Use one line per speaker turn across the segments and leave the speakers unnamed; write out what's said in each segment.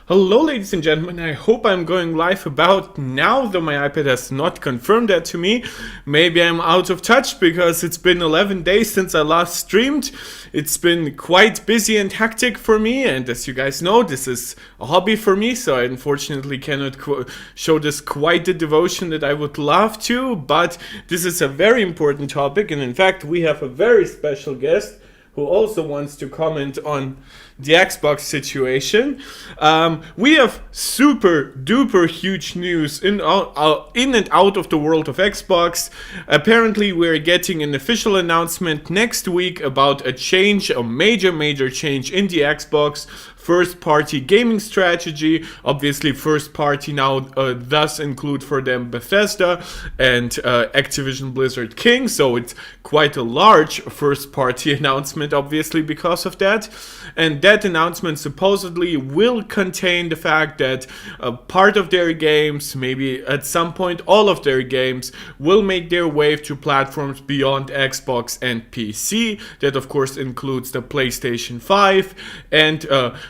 Hello ladies and gentlemen, I hope I'm going live about now, though my iPad has not confirmed that to me. Maybe I'm out of touch because it's been 11 days since I last streamed. It's been quite busy and hectic for me, and as you guys know, this is a hobby for me, so I unfortunately cannot show this quite the devotion that I would love to, but this is a very important topic, and in fact we have a very special guest who also wants to comment on the Xbox situation. We have super duper huge news in and out of the world of Xbox. Apparently we're getting an official announcement next week about a major change in the Xbox first party gaming strategy. Obviously first party now does include for them Bethesda and Activision Blizzard King, so it's quite a large first party announcement obviously because of that. And that announcement supposedly will contain the fact that part of their games, maybe at some point all of their games, will make their way to platforms beyond Xbox and PC. That of course includes the PlayStation 5 and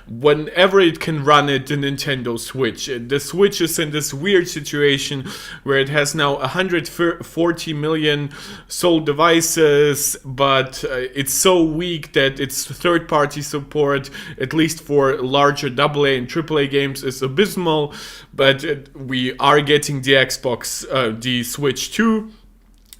whenever it can run it, the Nintendo Switch. The Switch is in this weird situation where it has now 140 million sold devices, but it's so weak that its third-party support, at least for larger AA and AAA games, is abysmal. But we are getting the the Switch 2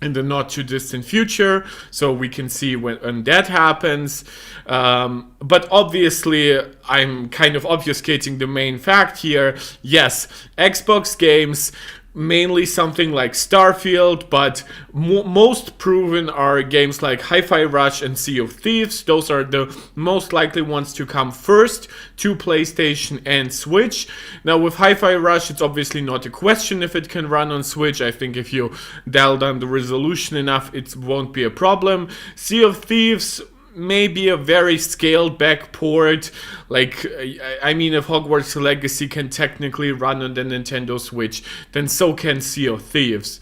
in the not too distant future, so we can see when that happens. But obviously I'm kind of obfuscating the main fact here. Yes, Xbox games, mainly something like Starfield, but most proven are games like Hi-Fi Rush and Sea of Thieves. Those are the most likely ones to come first to PlayStation and Switch. Now with Hi-Fi Rush, it's obviously not a question if it can run on Switch. I think if you dial down the resolution enough, it won't be a problem. Sea of Thieves, maybe a very scaled back port. Like, I mean, if Hogwarts Legacy can technically run on the Nintendo Switch, then so can Sea of Thieves.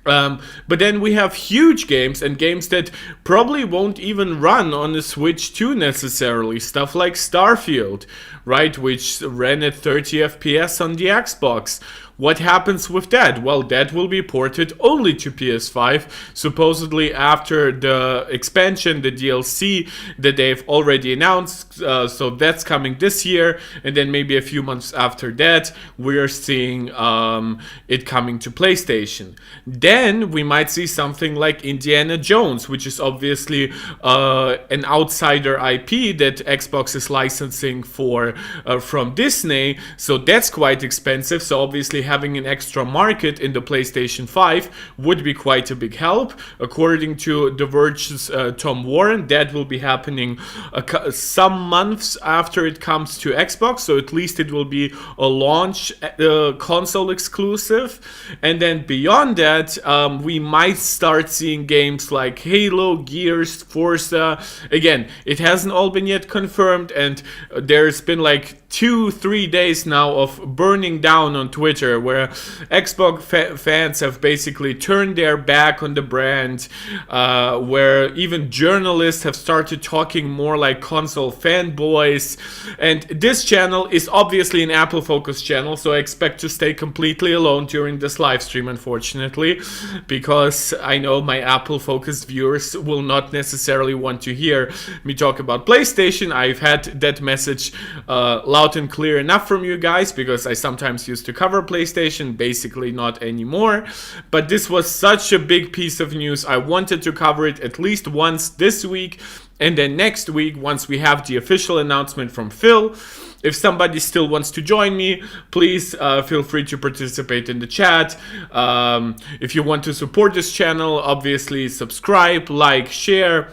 But then we have huge games and games that probably won't even run on the Switch 2 necessarily. Stuff like Starfield, right, which ran at 30 FPS on the Xbox. What happens with that? Well, that will be ported only to PS5, supposedly after the expansion, the DLC that they've already announced. So that's coming this year, and then maybe a few months after that, we're seeing it coming to PlayStation. Then we might see something like Indiana Jones, which is obviously an outsider IP that Xbox is licensing for from Disney. So that's quite expensive. So obviously having an extra market in the PlayStation 5 would be quite a big help. According to The Verge's Tom Warren, that will be happening some months after it comes to Xbox, so at least it will be a launch console exclusive. And then beyond that, we might start seeing games like Halo, Gears, Forza. Again, it hasn't all been yet confirmed, and there's been like 2-3 days now of burning down on Twitter where Xbox fans have basically turned their back on the brand, where even journalists have started talking more like console fanboys. And this channel is obviously an Apple focused channel, so I expect to stay completely alone during this live stream, unfortunately, because I know my Apple focused viewers will not necessarily want to hear me talk about PlayStation. I've had that message loud and clear enough from you guys, because I sometimes used to cover PlayStation, basically not anymore. But this was such a big piece of news, I wanted to cover it at least once this week, and then next week, once we have the official announcement from Phil. If somebody still wants to join me, please feel free to participate in the chat. If you want to support this channel, obviously subscribe, like, share,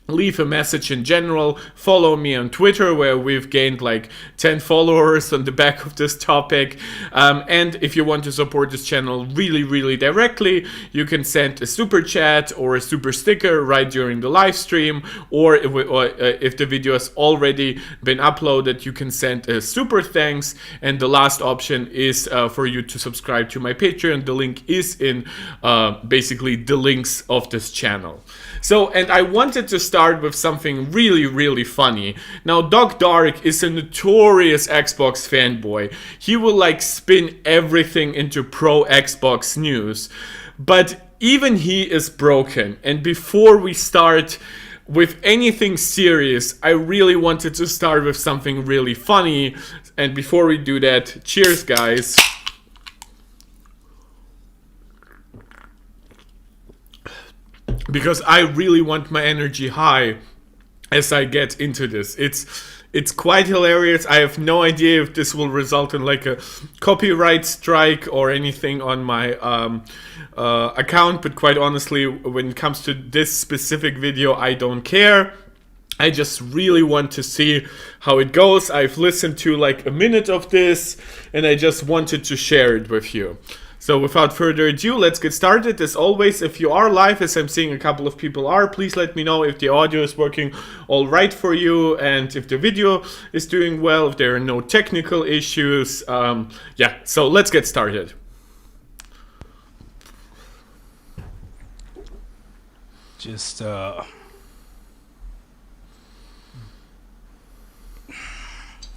leave a message in general. Follow me on Twitter, where we've gained like 10 followers on the back of this topic. And if you want to support this channel really directly, you can send a super chat or a super sticker right during the live stream, or if the video has already been uploaded, you can send a super thanks. And the last option is for you to subscribe to my Patreon. The link is in basically the links of this channel. So, and I wanted to start start with something really, really funny. Now, Doc Dark is a notorious Xbox fanboy. He will like spin everything into pro Xbox news. But even he is broken. And before we start with anything serious, I really wanted to start with something really funny. And before we do that, cheers, guys. Because I really want my energy high as I get into this. It's quite hilarious. I have no idea if this will result in like a copyright strike or anything on my account, but quite honestly, when it comes to this specific video, I don't care. I just really want to see how it goes. I've listened to like a minute of this and I just wanted to share it with you. So without further ado, let's get started. As always, if you are live, as I'm seeing a couple of people are, please let me know if the audio is working all right for you and if the video is doing well, if there are no technical issues. Yeah, so let's get started.
Just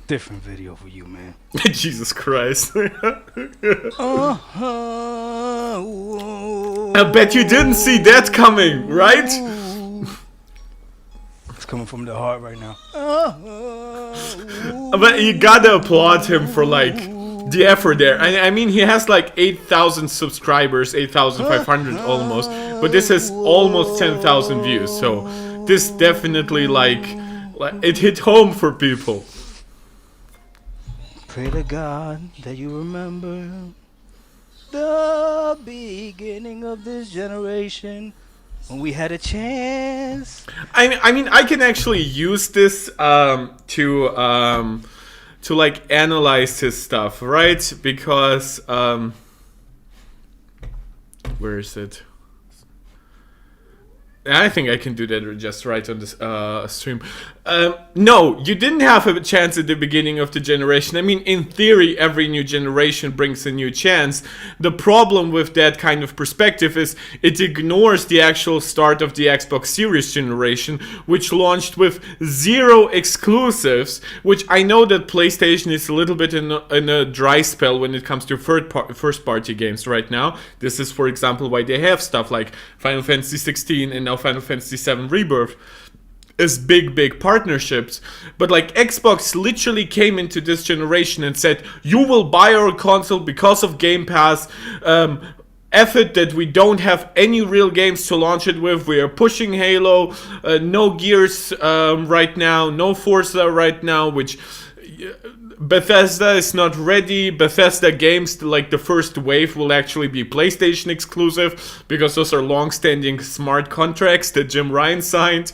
different video for you, man.
Jesus Christ. I bet you didn't see that coming, right?
It's coming from the heart right now.
But you gotta applaud him for like the effort there. I mean, he has like 8,000 subscribers, 8,500 almost, but this has almost 10,000 views. So this definitely like it hit home for people.
Pray to God that you remember the beginning of this generation when we had a chance.
I mean, I can actually use this to like analyze his stuff, right? Because where is it? I think I can do that just right on this stream. No, you didn't have a chance at the beginning of the generation. I mean, in theory, every new generation brings a new chance. The problem with that kind of perspective is it ignores the actual start of the Xbox Series generation, which launched with 0 exclusives, which I know that PlayStation is a little bit in a dry spell when it comes to first-party games right now. This is, for example, why they have stuff like Final Fantasy 16 and now Final Fantasy 7 Rebirth as big partnerships. But like Xbox literally came into this generation and said, you will buy our console because of Game Pass. Effort that we don't have any real games to launch it with. We are pushing Halo, no Gears right now, no Forza right now, which Bethesda is not ready. Bethesda games, like the first wave, will actually be PlayStation exclusive because those are long-standing smart contracts that Jim Ryan signed.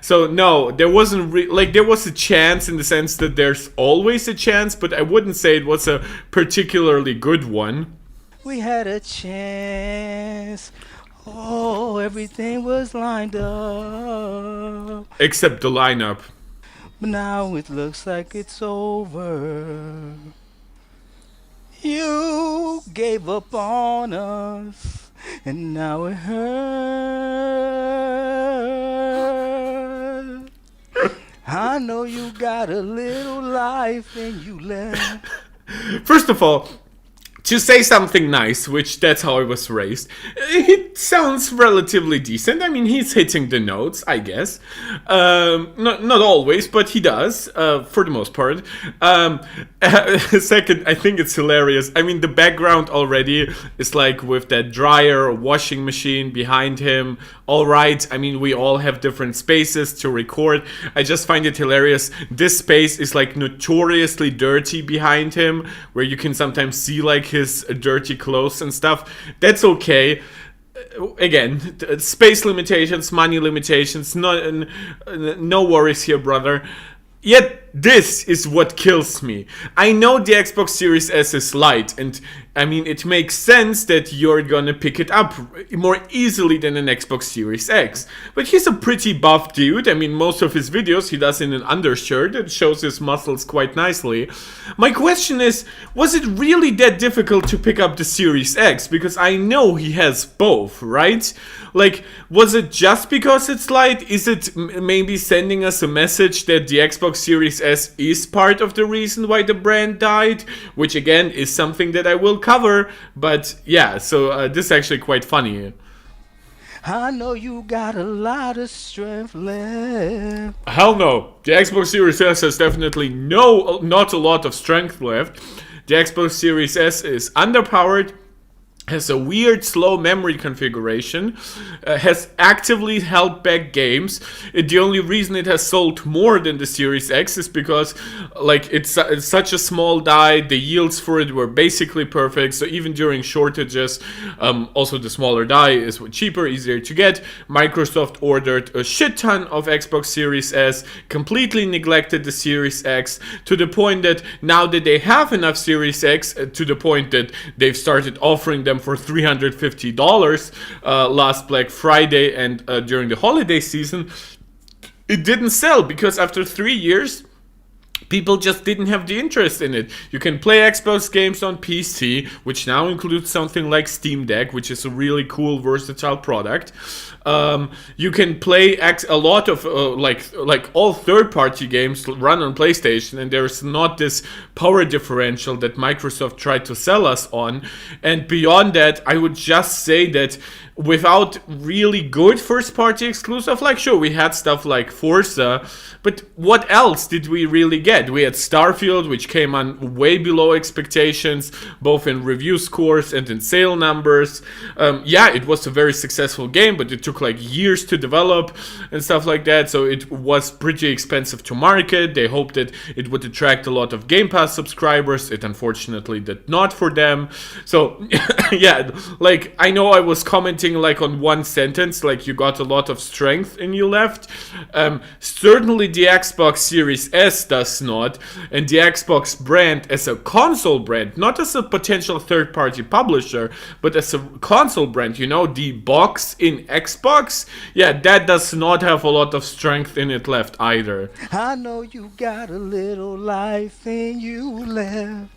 So no, there wasn't there was a chance in the sense that there's always a chance, but I wouldn't say it was a particularly good one.
We had a chance. Oh, everything was lined up.
Except the lineup.
But now it looks like it's over. You gave up on us, and now it hurts. I know you got a little life and you left.
First of all, to say something nice, which that's how I was raised, it sounds relatively decent. I mean, he's hitting the notes, I guess. Not always, but he does, for the most part. Second, I think it's hilarious. I mean, the background already is like with that dryer or washing machine behind him. All right, I mean, we all have different spaces to record. I just find it hilarious. This space is like notoriously dirty behind him, where you can sometimes see like his dirty clothes and stuff. That's okay. Again, space limitations, money limitations, no worries here, brother. Yet this is what kills me. I know the Xbox Series S is light, and I mean, it makes sense that you're gonna pick it up more easily than an Xbox Series X. But he's a pretty buff dude. I mean, most of his videos he does in an undershirt that shows his muscles quite nicely. My question is, was it really that difficult to pick up the Series X? Because I know he has both, right? Like, was it just because it's light? Is it maybe sending us a message that the Xbox Series S is part of the reason why the brand died? Which again is something that I will cover, but yeah, so this is actually quite funny.
I know you got a lot of strength left.
Hell no. The Xbox Series S has definitely not a lot of strength left. The Xbox Series S is underpowered, has a weird slow memory configuration, has actively held back games. The only reason it has sold more than the Series X is because like it's such a small die, the yields for it were basically perfect, so even during shortages, also the smaller die is cheaper, easier to get. Microsoft ordered a shit ton of Xbox Series S, completely neglected the Series X, to the point that now that they have enough Series X, to the point that they've started offering them for $350 last Black Friday and during the holiday season, it didn't sell because after 3 years people just didn't have the interest in it. You can play Xbox games on PC, which now includes something like Steam Deck, which is a really cool, versatile product. You can play a lot of like all third-party games run on PlayStation, and there's not this power differential that Microsoft tried to sell us on. And beyond that, I would just say that without really good first-party exclusive, like sure, we had stuff like Forza, but what else did we really get? We had Starfield, which came on way below expectations, both in review scores and in sale numbers. Yeah, it was a very successful game, but it took like years to develop and stuff like that, so it was pretty expensive to market. They hoped that it would attract a lot of Game Pass subscribers. It unfortunately did not for them. So yeah, like I know I was commenting like on one sentence, like you got a lot of strength and you left. Certainly the Xbox Series S does not, and the Xbox brand as a console brand, not as a potential third-party publisher, but as a console brand, you know, the box in Xbox, yeah, that does not have a lot of strength in it left either.
I know you got a little life in you left.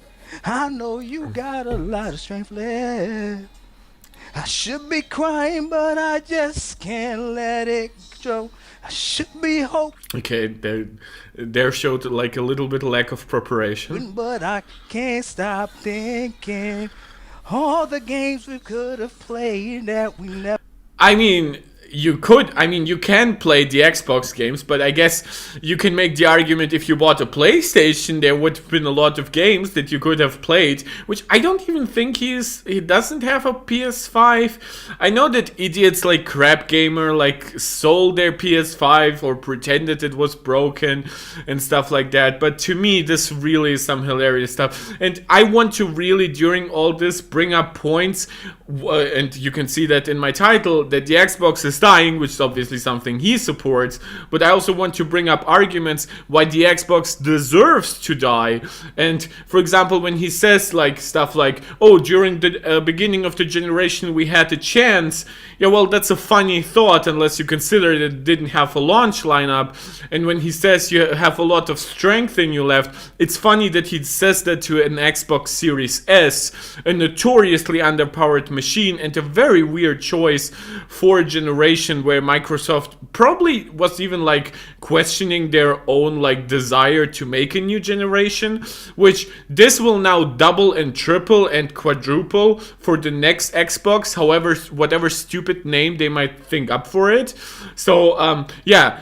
I know you got a lot of strength left. I should be crying, but I just can't let it go. I should be hoping.
Okay, there showed like a little bit lack of preparation.
But I can't stop thinking all the games we could have played that we never.
I mean, you can play the Xbox games, but I guess you can make the argument if you bought a PlayStation, there would have been a lot of games that you could have played, which I don't even think he doesn't have a PS5. I know that idiots like Crap Gamer like sold their PS5 or pretended it was broken and stuff like that, but to me this really is some hilarious stuff, and I want to really during all this bring up points, and you can see that in my title, that the Xbox is dying, which is obviously something he supports, but I also want to bring up arguments why the Xbox deserves to die. And for example, when he says like stuff like, oh, during the beginning of the generation we had a chance, yeah, well, that's a funny thought unless you consider that it didn't have a launch lineup. And when he says you have a lot of strength in you left, it's funny that he says that to an Xbox Series S, a notoriously underpowered machine, and a very weird choice for a generation where Microsoft probably was even like questioning their own like desire to make a new generation, which this will now double and triple and quadruple for the next Xbox, however, whatever stupid name they might think up for it. So yeah,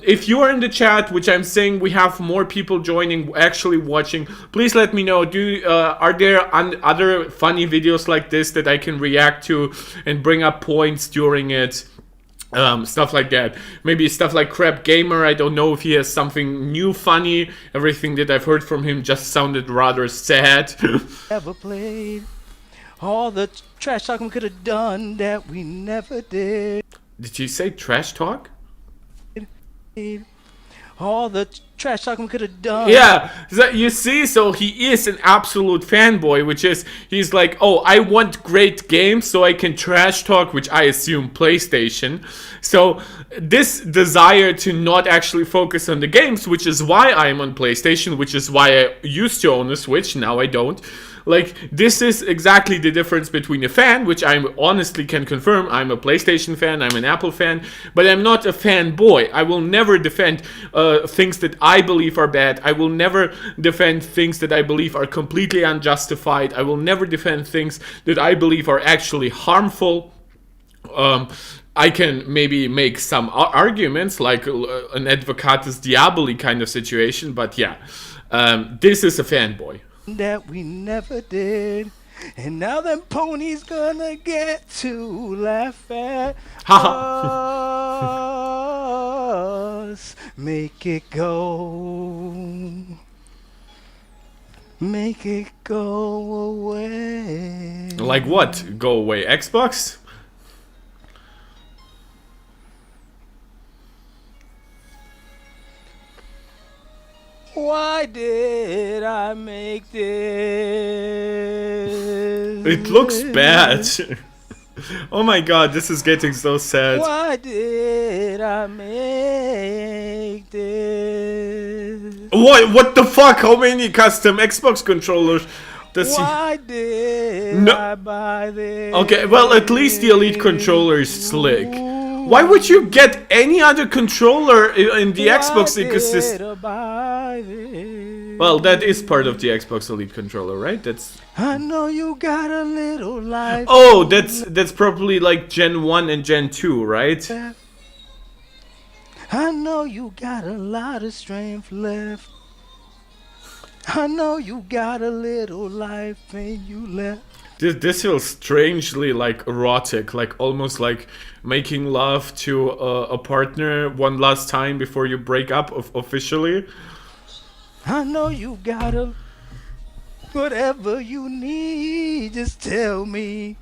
if you are in the chat, which I'm saying we have more people joining, actually watching, please let me know, are there other funny videos like this that I can react to and bring up points during it? Stuff like that. Maybe stuff like Crap Gamer. I don't know if he has something new funny. Everything that I've heard from him just sounded rather sad.
Ever played all the trash talk we could have done that we never did.
Did you say trash talk?
all the trash talking we could have done.
Yeah, so you see, so he is an absolute fanboy, which is, he's like, oh, I want great games so I can trash talk, which I assume PlayStation. So this desire to not actually focus on the games, which is why I'm on PlayStation, which is why I used to own a Switch, now I don't. Like, this is exactly the difference between a fan, which I honestly can confirm. I'm a PlayStation fan, I'm an Apple fan, but I'm not a fanboy. I will never defend things that I believe are bad. I will never defend things that I believe are completely unjustified. I will never defend things that I believe are actually harmful. I can maybe make some arguments, like an advocatus diaboli kind of situation, but yeah, this is a fanboy.
That we never did. And now them ponies gonna get to laugh at us. Make it go. Make it go away.
Like what? Go away, Xbox?
Why did I make this?
It looks bad. Oh my god, this is getting so sad.
Why did I make this?
What the fuck? How many custom Xbox controllers does he...
Why did
No.
I buy this?
Okay, well, at least the Elite controller is slick. Why would you get any other controller in the Xbox ecosystem? Well, that is part of the Xbox Elite controller, right? That's...
I know you got a little life.
Oh, that's probably like Gen 1 and Gen 2, right?
I know you got a lot of strength left. I know you got a little life in you left.
This feels strangely like erotic, like almost like making love to a partner one last time before you break up officially.
I know you got a whatever you need, just tell me.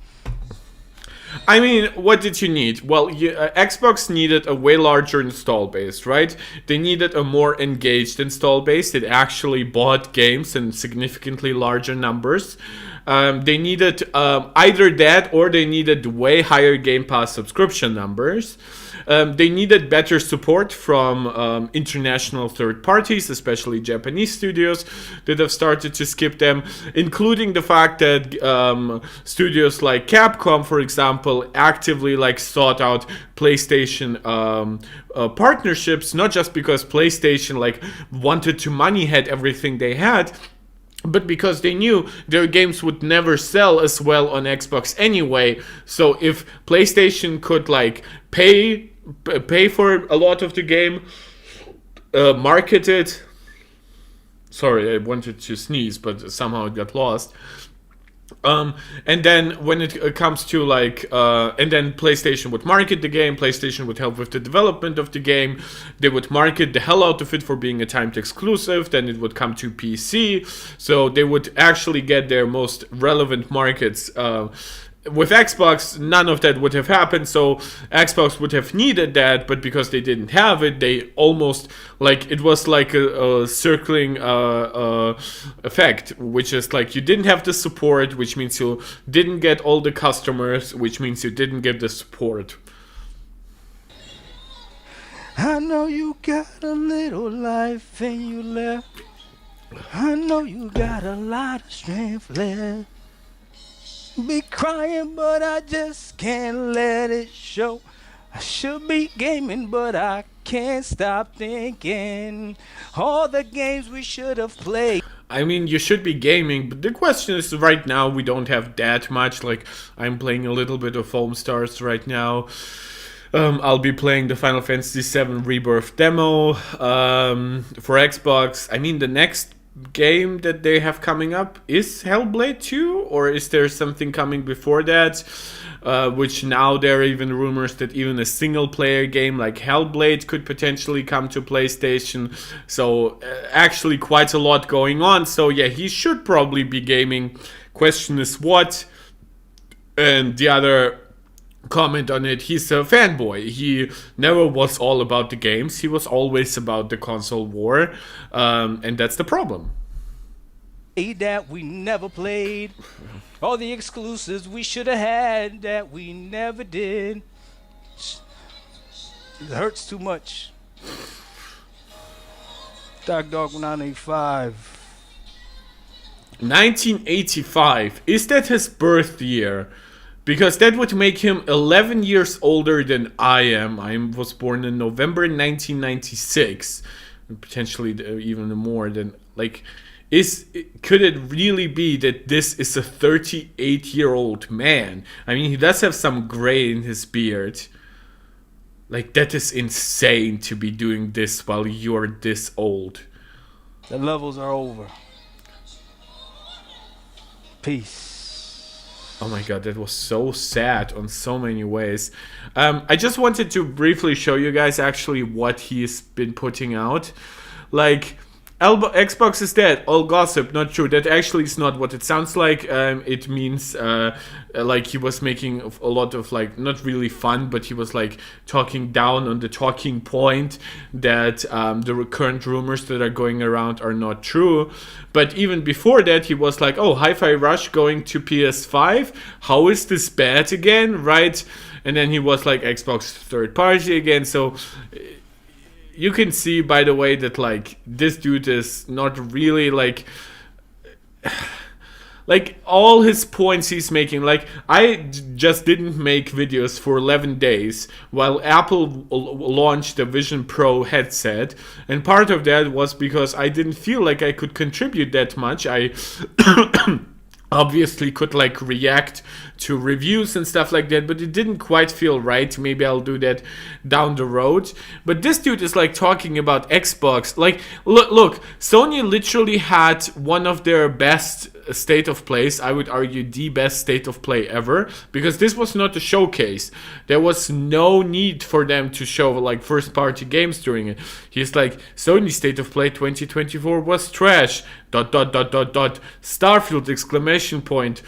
I mean, what did you need? Well, Xbox needed a way larger install base, right? They needed a more engaged install base that actually bought games in significantly larger numbers. They needed either that or they needed way higher Game Pass subscription numbers. They needed better support from international third parties, especially Japanese studios that have started to skip them, including the fact that studios like Capcom, for example, actively like sought out PlayStation partnerships, not just because PlayStation like wanted to money head everything they had, but because they knew their games would never sell as well on Xbox anyway. So if PlayStation could like pay for a lot of the game, market it. Sorry, I wanted to sneeze, but somehow it got lost. And then when it comes to like, and then PlayStation would market the game, PlayStation would help with the development of the game, they would market the hell out of it for being a timed exclusive, then it would come to PC, so they would actually get their most relevant markets. With Xbox, none of that would have happened, so Xbox would have needed that, but because they didn't have it, they almost, like, it was like a circling effect, which is like you didn't have the support, which means you didn't get all the customers, which means you didn't get the support.
I know you got a little life in you left. I know you got a lot of strength left. Be crying, but I just can't let it show. I should be gaming, but I can't stop thinking all the games we should have played.
I mean, you should be gaming, but the question is, right now we don't have that much. Like, I'm playing a little bit of Foam Stars right now. I'll be playing the Final Fantasy VII Rebirth demo for Xbox. I mean, the next game that they have coming up is Hellblade 2, or is there something coming before that? Which now there are even rumors that even a single player game like Hellblade could potentially come to PlayStation. So actually quite a lot going on. So yeah, he should probably be gaming. Question is what? And the other comment on it. He's a fanboy. He never was all about the games. He was always about the console war, and that's the problem.
That we never played. All the exclusives we should have had that we never did. It hurts too much. Dark Dog 985.
1985. Is that his birth year? Because that would make him 11 years older than I am. I was born in November 1996. Potentially even more than, like, could it really be that this is a 38-year-old man? I mean, he does have some gray in his beard. Like, that is insane to be doing this while you're this old.
The levels are over. Peace.
Oh my god, that was so sad on so many ways. I just wanted to briefly show you guys actually what he's been putting out. Like, Xbox is dead, all gossip, not true. That actually is not what it sounds like. It means like he was making a lot of, like, not really fun, but he was like talking down on the talking point that the current rumors that are going around are not true. But even before that, he was like, oh, Hi-Fi Rush going to PS5. How is this bad again, right? And then he was like, Xbox third party again. So you can see, by the way, that, like, this dude is not really, like all his points he's making. Like, I just didn't make videos for 11 days while Apple launched the Vision Pro headset. And part of that was because I didn't feel like I could contribute that much. I obviously could, like, react to reviews and stuff like that, but it didn't quite feel right. Maybe I'll do that down the road. But this dude is, like, talking about Xbox. Like, look, Sony literally had one of their best state of plays. I would argue the best state of play ever, because this was not a showcase. There was no need for them to show, like, first party games during it. He's like, Sony state of play 2024 was trash. ... Starfield exclamation point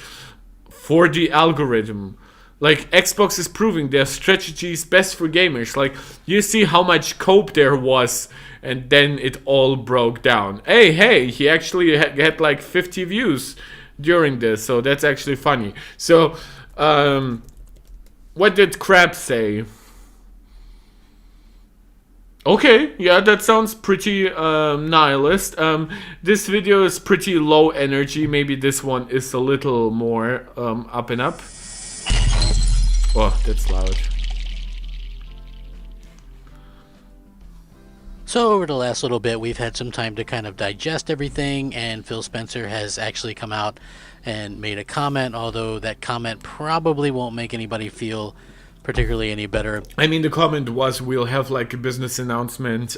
for the algorithm. Like, Xbox is proving their strategy is best for gamers. Like, you see how much cope there was, and then it all broke down. Hey, he actually had like 50 views during this, so that's actually funny. So, what did Crab say? Okay, yeah, that sounds pretty nihilist. This video is pretty low energy. Maybe this one is a little more up and up. Oh, that's loud.
So over the last little bit, we've had some time to kind of digest everything, and Phil Spencer has actually come out and made a comment, although that comment probably won't make anybody feel particularly any better.
I mean, the comment was, we'll have like a business announcement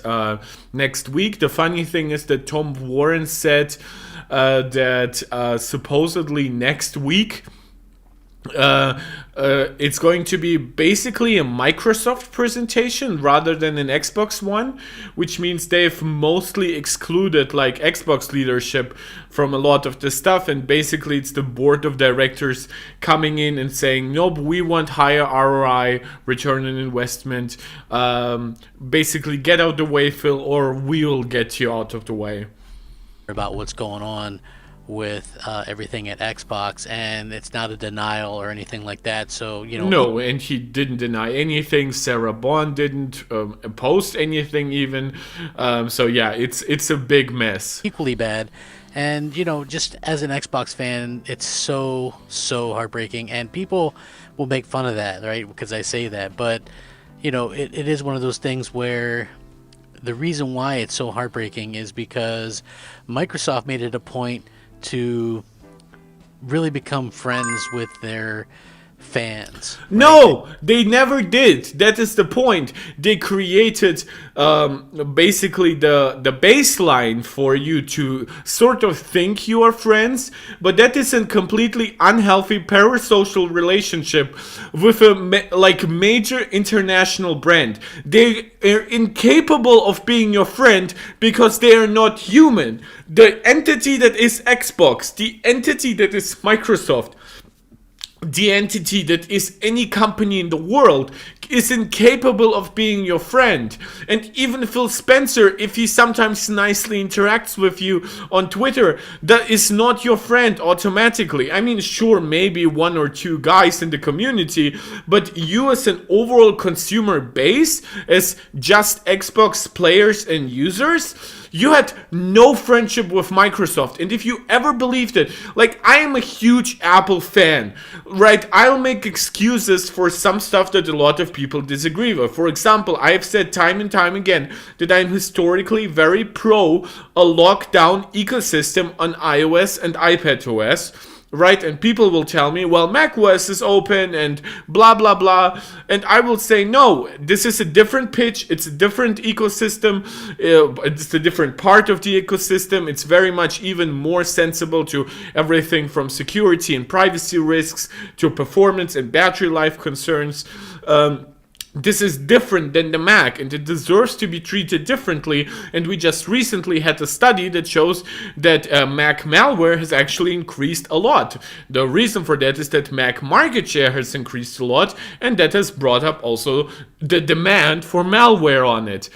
next week. The funny thing is that Tom Warren said that supposedly next week it's going to be basically a Microsoft presentation rather than an Xbox one, which means they've mostly excluded like Xbox leadership from a lot of the stuff, and basically it's the board of directors coming in and saying, nope, we want higher ROI, return on investment, basically get out the way, Phil, or we'll get you out of the way.
About what's going on with everything at Xbox, and it's not a denial or anything like that. So, you know,
no, and he didn't deny anything. Sarah Bond didn't post anything even. So yeah, it's a big mess.
Equally bad. And you know, just as an Xbox fan, it's so heartbreaking, and people will make fun of that, right? Because I say that, but you know, it is one of those things where the reason why it's so heartbreaking is because Microsoft made it a point to really become friends with their fans.
No, they never did. That is the point. They created basically the baseline for you to sort of think you are friends, but that is a completely unhealthy parasocial relationship with a major international brand. They are incapable of being your friend because they are not human. The entity that is Xbox, the entity that is Microsoft, the entity that is any company in the world is incapable of being your friend. And even Phil Spencer, if he sometimes nicely interacts with you on Twitter, that is not your friend automatically. I mean, sure, maybe one or two guys in the community, but you as an overall consumer base, as just Xbox players and users, you had no friendship with Microsoft. And if you ever believed it, like, I am a huge Apple fan, right? I'll make excuses for some stuff that a lot of people disagree with. For example, I have said time and time again that I'm historically very pro a lockdown ecosystem on iOS and iPadOS. Right, and people will tell me, well, macOS is open and blah blah blah, and I will say, no, this is a different pitch, it's a different ecosystem, it's a different part of the ecosystem, it's very much even more sensible to everything from security and privacy risks to performance and battery life concerns. This is different than the Mac, and it deserves to be treated differently. And we just recently had a study that shows that Mac malware has actually increased a lot. The reason for that is that Mac market share has increased a lot, and that has brought up also the demand for malware on it.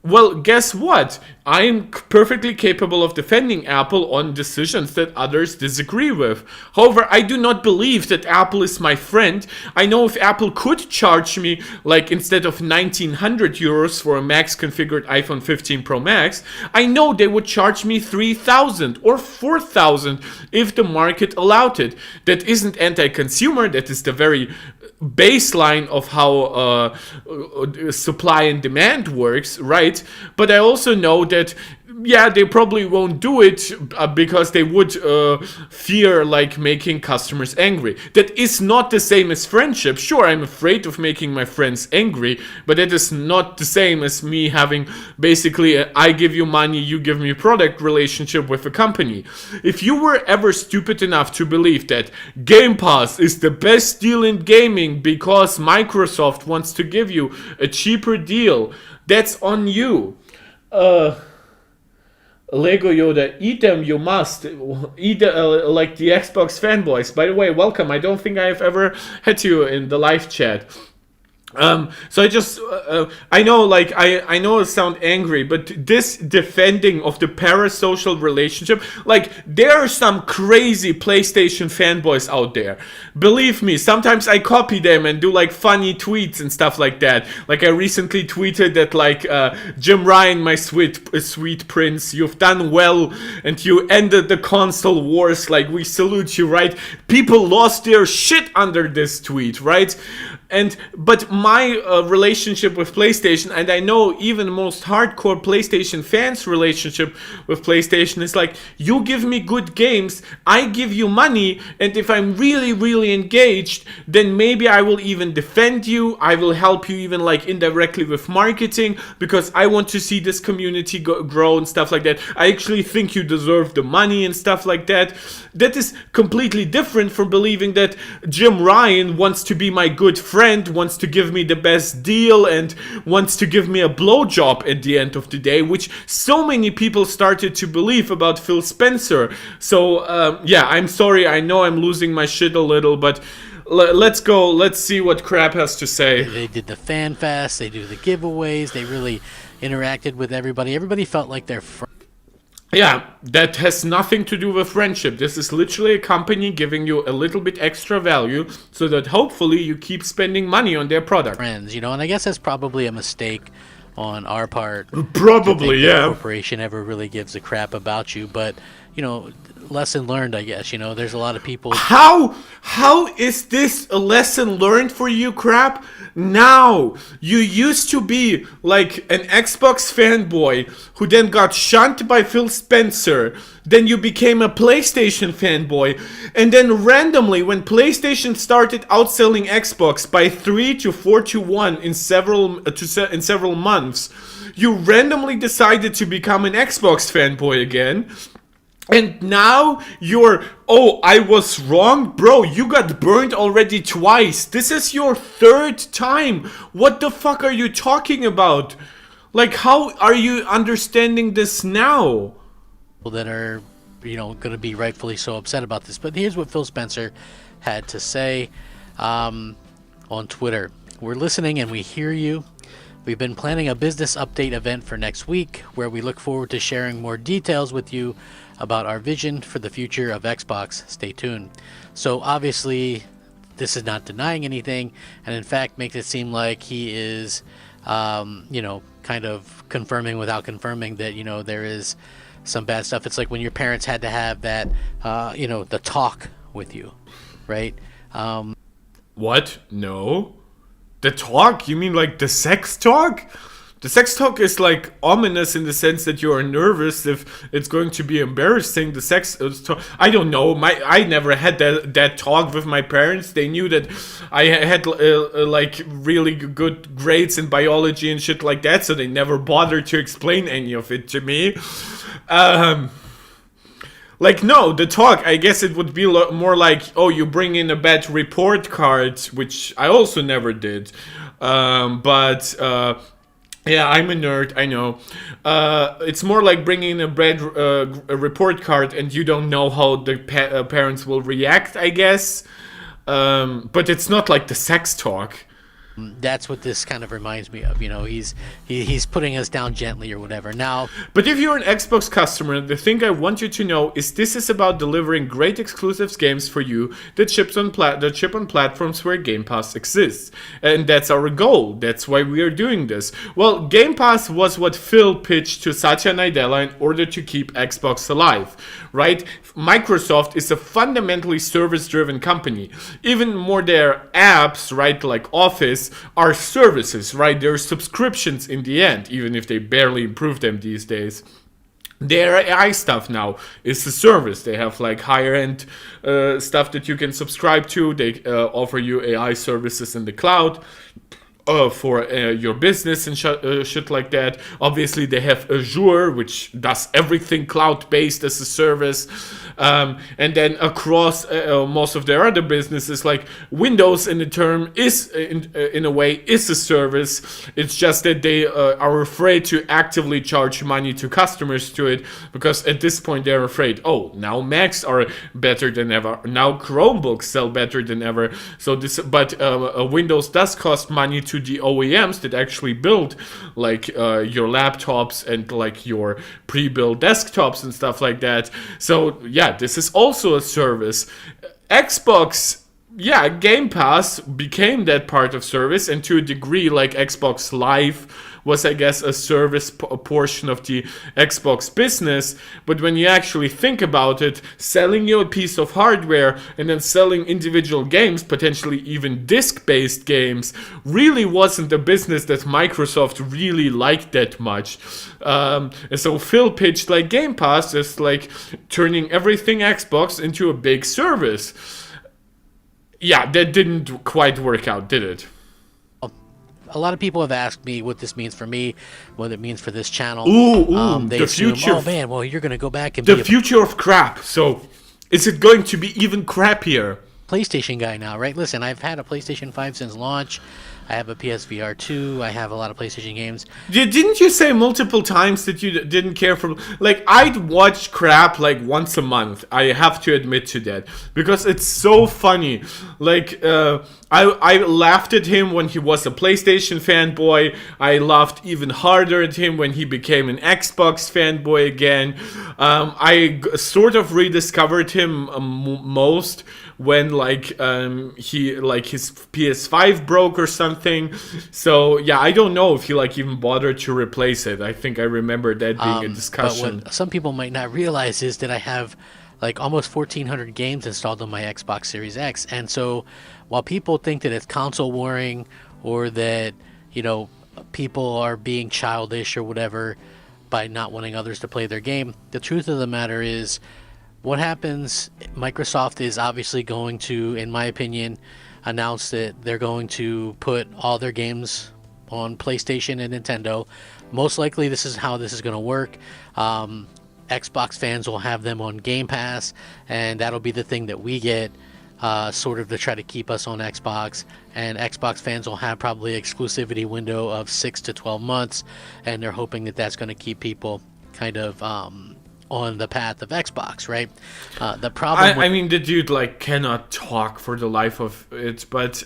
Well, guess what? I am perfectly capable of defending Apple on decisions that others disagree with. However, I do not believe that Apple is my friend. I know if Apple could charge me, like, instead of 1,900 euros for a max configured iPhone 15 Pro Max, I know they would charge me 3,000 or 4,000 if the market allowed it. That isn't anti-consumer, that is the very baseline of how supply and demand works, right? But I also know that, yeah, they probably won't do it because they would fear, like, making customers angry. That is not the same as friendship. Sure, I'm afraid of making my friends angry, but that is not the same as me having basically a I give you money, you give me product relationship with a company. If you were ever stupid enough to believe that Game Pass is the best deal in gaming because Microsoft wants to give you a cheaper deal, that's on you. Lego Yoda, eat them, you must. Eat like the Xbox fanboys. By the way, welcome. I don't think I've ever had you in the live chat. So I just, I know, like, I know I sound angry, but this defending of the parasocial relationship, like, there are some crazy PlayStation fanboys out there. Believe me, sometimes I copy them and do, like, funny tweets and stuff like that. Like, I recently tweeted that, like, Jim Ryan, my sweet prince, you've done well, and you ended the console wars, like, we salute you, right? People lost their shit under this tweet, right? But my relationship with PlayStation, and I know even most hardcore PlayStation fans' relationship with PlayStation is like, you give me good games, I give you money, and if I'm really, really engaged, then maybe I will even defend you, I will help you even, like, indirectly with marketing, because I want to see this community grow and stuff like that. I actually think you deserve the money and stuff like that. That is completely different from believing that Jim Ryan wants to be my good friend, wants to give me the best deal, and wants to give me a blowjob at the end of the day, which so many people started to believe about Phil Spencer. So, yeah, I'm sorry, I know I'm losing my shit a little, but let's go, let's see what Crap has to say.
They did the fan fest, they do the giveaways, they really interacted with everybody. Everybody felt like they're friends.
Yeah, that has nothing to do with friendship. This is literally a company giving you a little bit extra value so that hopefully you keep spending money on their product.
Friends, you know, and I guess that's probably a mistake on our part.
Probably, yeah.
The corporation ever really gives a crap about you, but, you know, lesson learned, I guess. You know, there's a lot of people.
How is this a lesson learned for you, Crap? Now, you used to be like an Xbox fanboy who then got shunned by Phil Spencer. Then you became a PlayStation fanboy, and then randomly, when PlayStation started outselling Xbox by 3 to 4 to 1 in several months, you randomly decided to become an Xbox fanboy again. And now you're, oh, I was wrong? Bro, you got burned already twice. This is your third time. What the fuck are you talking about? Like, how are you understanding this now?
That are, you know, going to be rightfully so upset about this. But here's what Phil Spencer had to say on Twitter. We're listening and we hear you. We've been planning a business update event for next week where we look forward to sharing more details with you about our vision for the future of Xbox. Stay tuned. So obviously, this is not denying anything, and in fact makes it seem like he is, kind of confirming without confirming that, there is some bad stuff. It's like when your parents had to have that, the talk with you, right?
What? No. The talk? You mean like the sex talk? The sex talk is like ominous in the sense that you are nervous if it's going to be embarrassing. The sex talk, I don't know. I never had that talk with my parents. They knew that I had like really good grades in biology and shit like that, so they never bothered to explain any of it to me. Like, no, the talk, I guess it would be more like, oh, you bring in a bad report card, which I also never did. Yeah, I'm a nerd, I know. It's more like bringing a bad a report card and you don't know how the parents will react, I guess. But it's not like the sex talk.
That's what this kind of reminds me of. He's putting us down gently or whatever. Now,
but if you're an Xbox customer, the thing I want you to know is this is about delivering great exclusive games for you that ship on platforms where Game Pass exists, and that's our goal. That's why we are doing this. Well, Game Pass was what Phil pitched to Satya Nadella in order to keep Xbox alive, right? Microsoft is a fundamentally service-driven company. Even more, their apps, right, like Office, are services, right? They're subscriptions in the end, even if they barely improve them these days. Their AI stuff now is a service. They have like higher end stuff that you can subscribe to. They offer you AI services in the cloud for your business and shit like that. Obviously, they have Azure, which does everything cloud-based as a service. And then across most of their other businesses, like Windows in the term is, in a way, is a service. It's just that they are afraid to actively charge money to customers to it, because at this point they're afraid, oh, now Macs are better than ever. Now Chromebooks sell better than ever. So Windows does cost money to the OEMs that actually build like your laptops and like your pre-built desktops and stuff like that. So yeah, this is also a service. Xbox, yeah, Game Pass became that part of service, and to a degree, like Xbox Live was, I guess, a service portion of the Xbox business. But when you actually think about it, selling you a piece of hardware and then selling individual games, potentially even disc-based games, really wasn't a business that Microsoft really liked that much. And so Phil pitched like Game Pass as like turning everything Xbox into a big service. Yeah, that didn't quite work out, did it?
a lot of people have asked me what this means for me, what it means for this channel. They
the
assume,
future.
oh man, well, you're going to go back and
the
be
future of crap. So, is it going to be even crappier?
PlayStation guy now, right? Listen, I've had a PlayStation 5 since launch. I have a PSVR 2. I have a lot of PlayStation games.
Didn't you say multiple times that you didn't care for... Like, I'd watch crap, like, once a month. I have to admit to that. Because it's so funny. Like, I laughed at him when he was a PlayStation fanboy. I laughed even harder at him when he became an Xbox fanboy again. I sort of rediscovered him most when he his PS5 broke or something. So yeah, I don't know if he even bothered to replace it. I think I remember that being a discussion.
But what some people might not realize is that I have almost 1,400 games installed on my Xbox Series X, and so while people think that it's console warring or that people are being childish or whatever by not wanting others to play their game, the truth of the matter is, what happens, Microsoft is obviously going to, in my opinion, announce that they're going to put all their games on PlayStation and Nintendo. Most likely this is how this is going to work. Xbox fans will have them on Game Pass, and that'll be the thing that we get sort of to try to keep us on Xbox. And Xbox fans will have probably an exclusivity window of 6 to 12 months, and they're hoping that that's going to keep people kind of on the path of Xbox, right? The problem
I mean, the dude like cannot talk for the life of it, but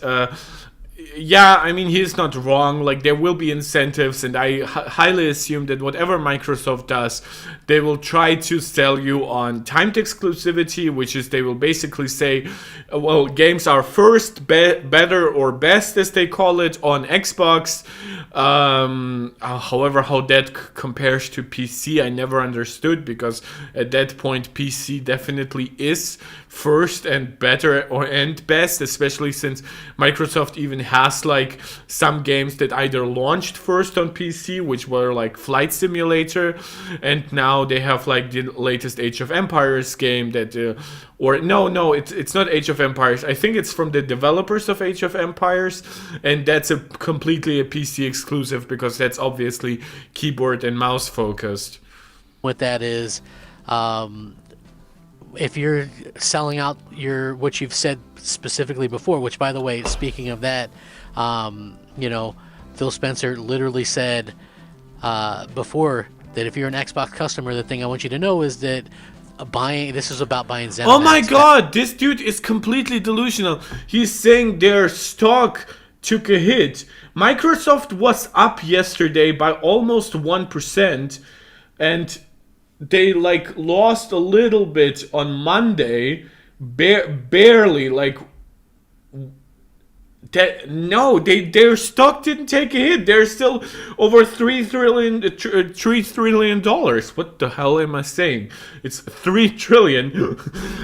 yeah, I mean, he's not wrong. Like, there will be incentives, and I highly assume that whatever Microsoft does, they will try to sell you on timed exclusivity, which is they will basically say, well, games are first, better, or best, as they call it, on Xbox. However, how that compares to PC, I never understood, because at that point, PC definitely is first and better and best, especially since Microsoft even has like some games that either launched first on PC, which were like Flight Simulator, and now they have like the latest Age of Empires game that or no, it's not Age of Empires. I think it's from the developers of Age of Empires, and that's a completely a PC exclusive, because that's obviously keyboard and mouse focused.
with that is, if you're selling out what you've said specifically before, which, by the way, speaking of that, Phil Spencer literally said before that if you're an Xbox customer, the thing I want you to know is that this is about buying ZeniMax.
Oh my god, this dude is completely delusional. He's saying their stock took a hit. Microsoft was up yesterday by almost 1%, and they like lost a little bit on Monday, barely, like that. No, their stock didn't take a hit. They're still over $3 trillion. What the hell am I saying? It's 3 trillion,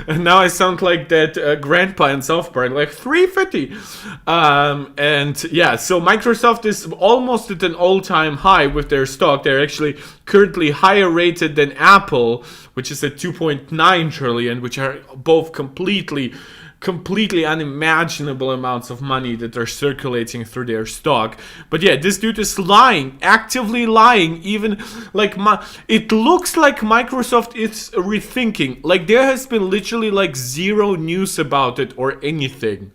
and now I sound like that grandpa in South Park, like 350. And yeah, so Microsoft is almost at an all-time high with their stock. They're actually currently higher rated than Apple, which is at 2.9 trillion, which are both completely unimaginable amounts of money that are circulating through their stock. But yeah, this dude is lying, actively lying. Even like it looks like Microsoft is rethinking. Like, there has been literally like zero news about it or anything.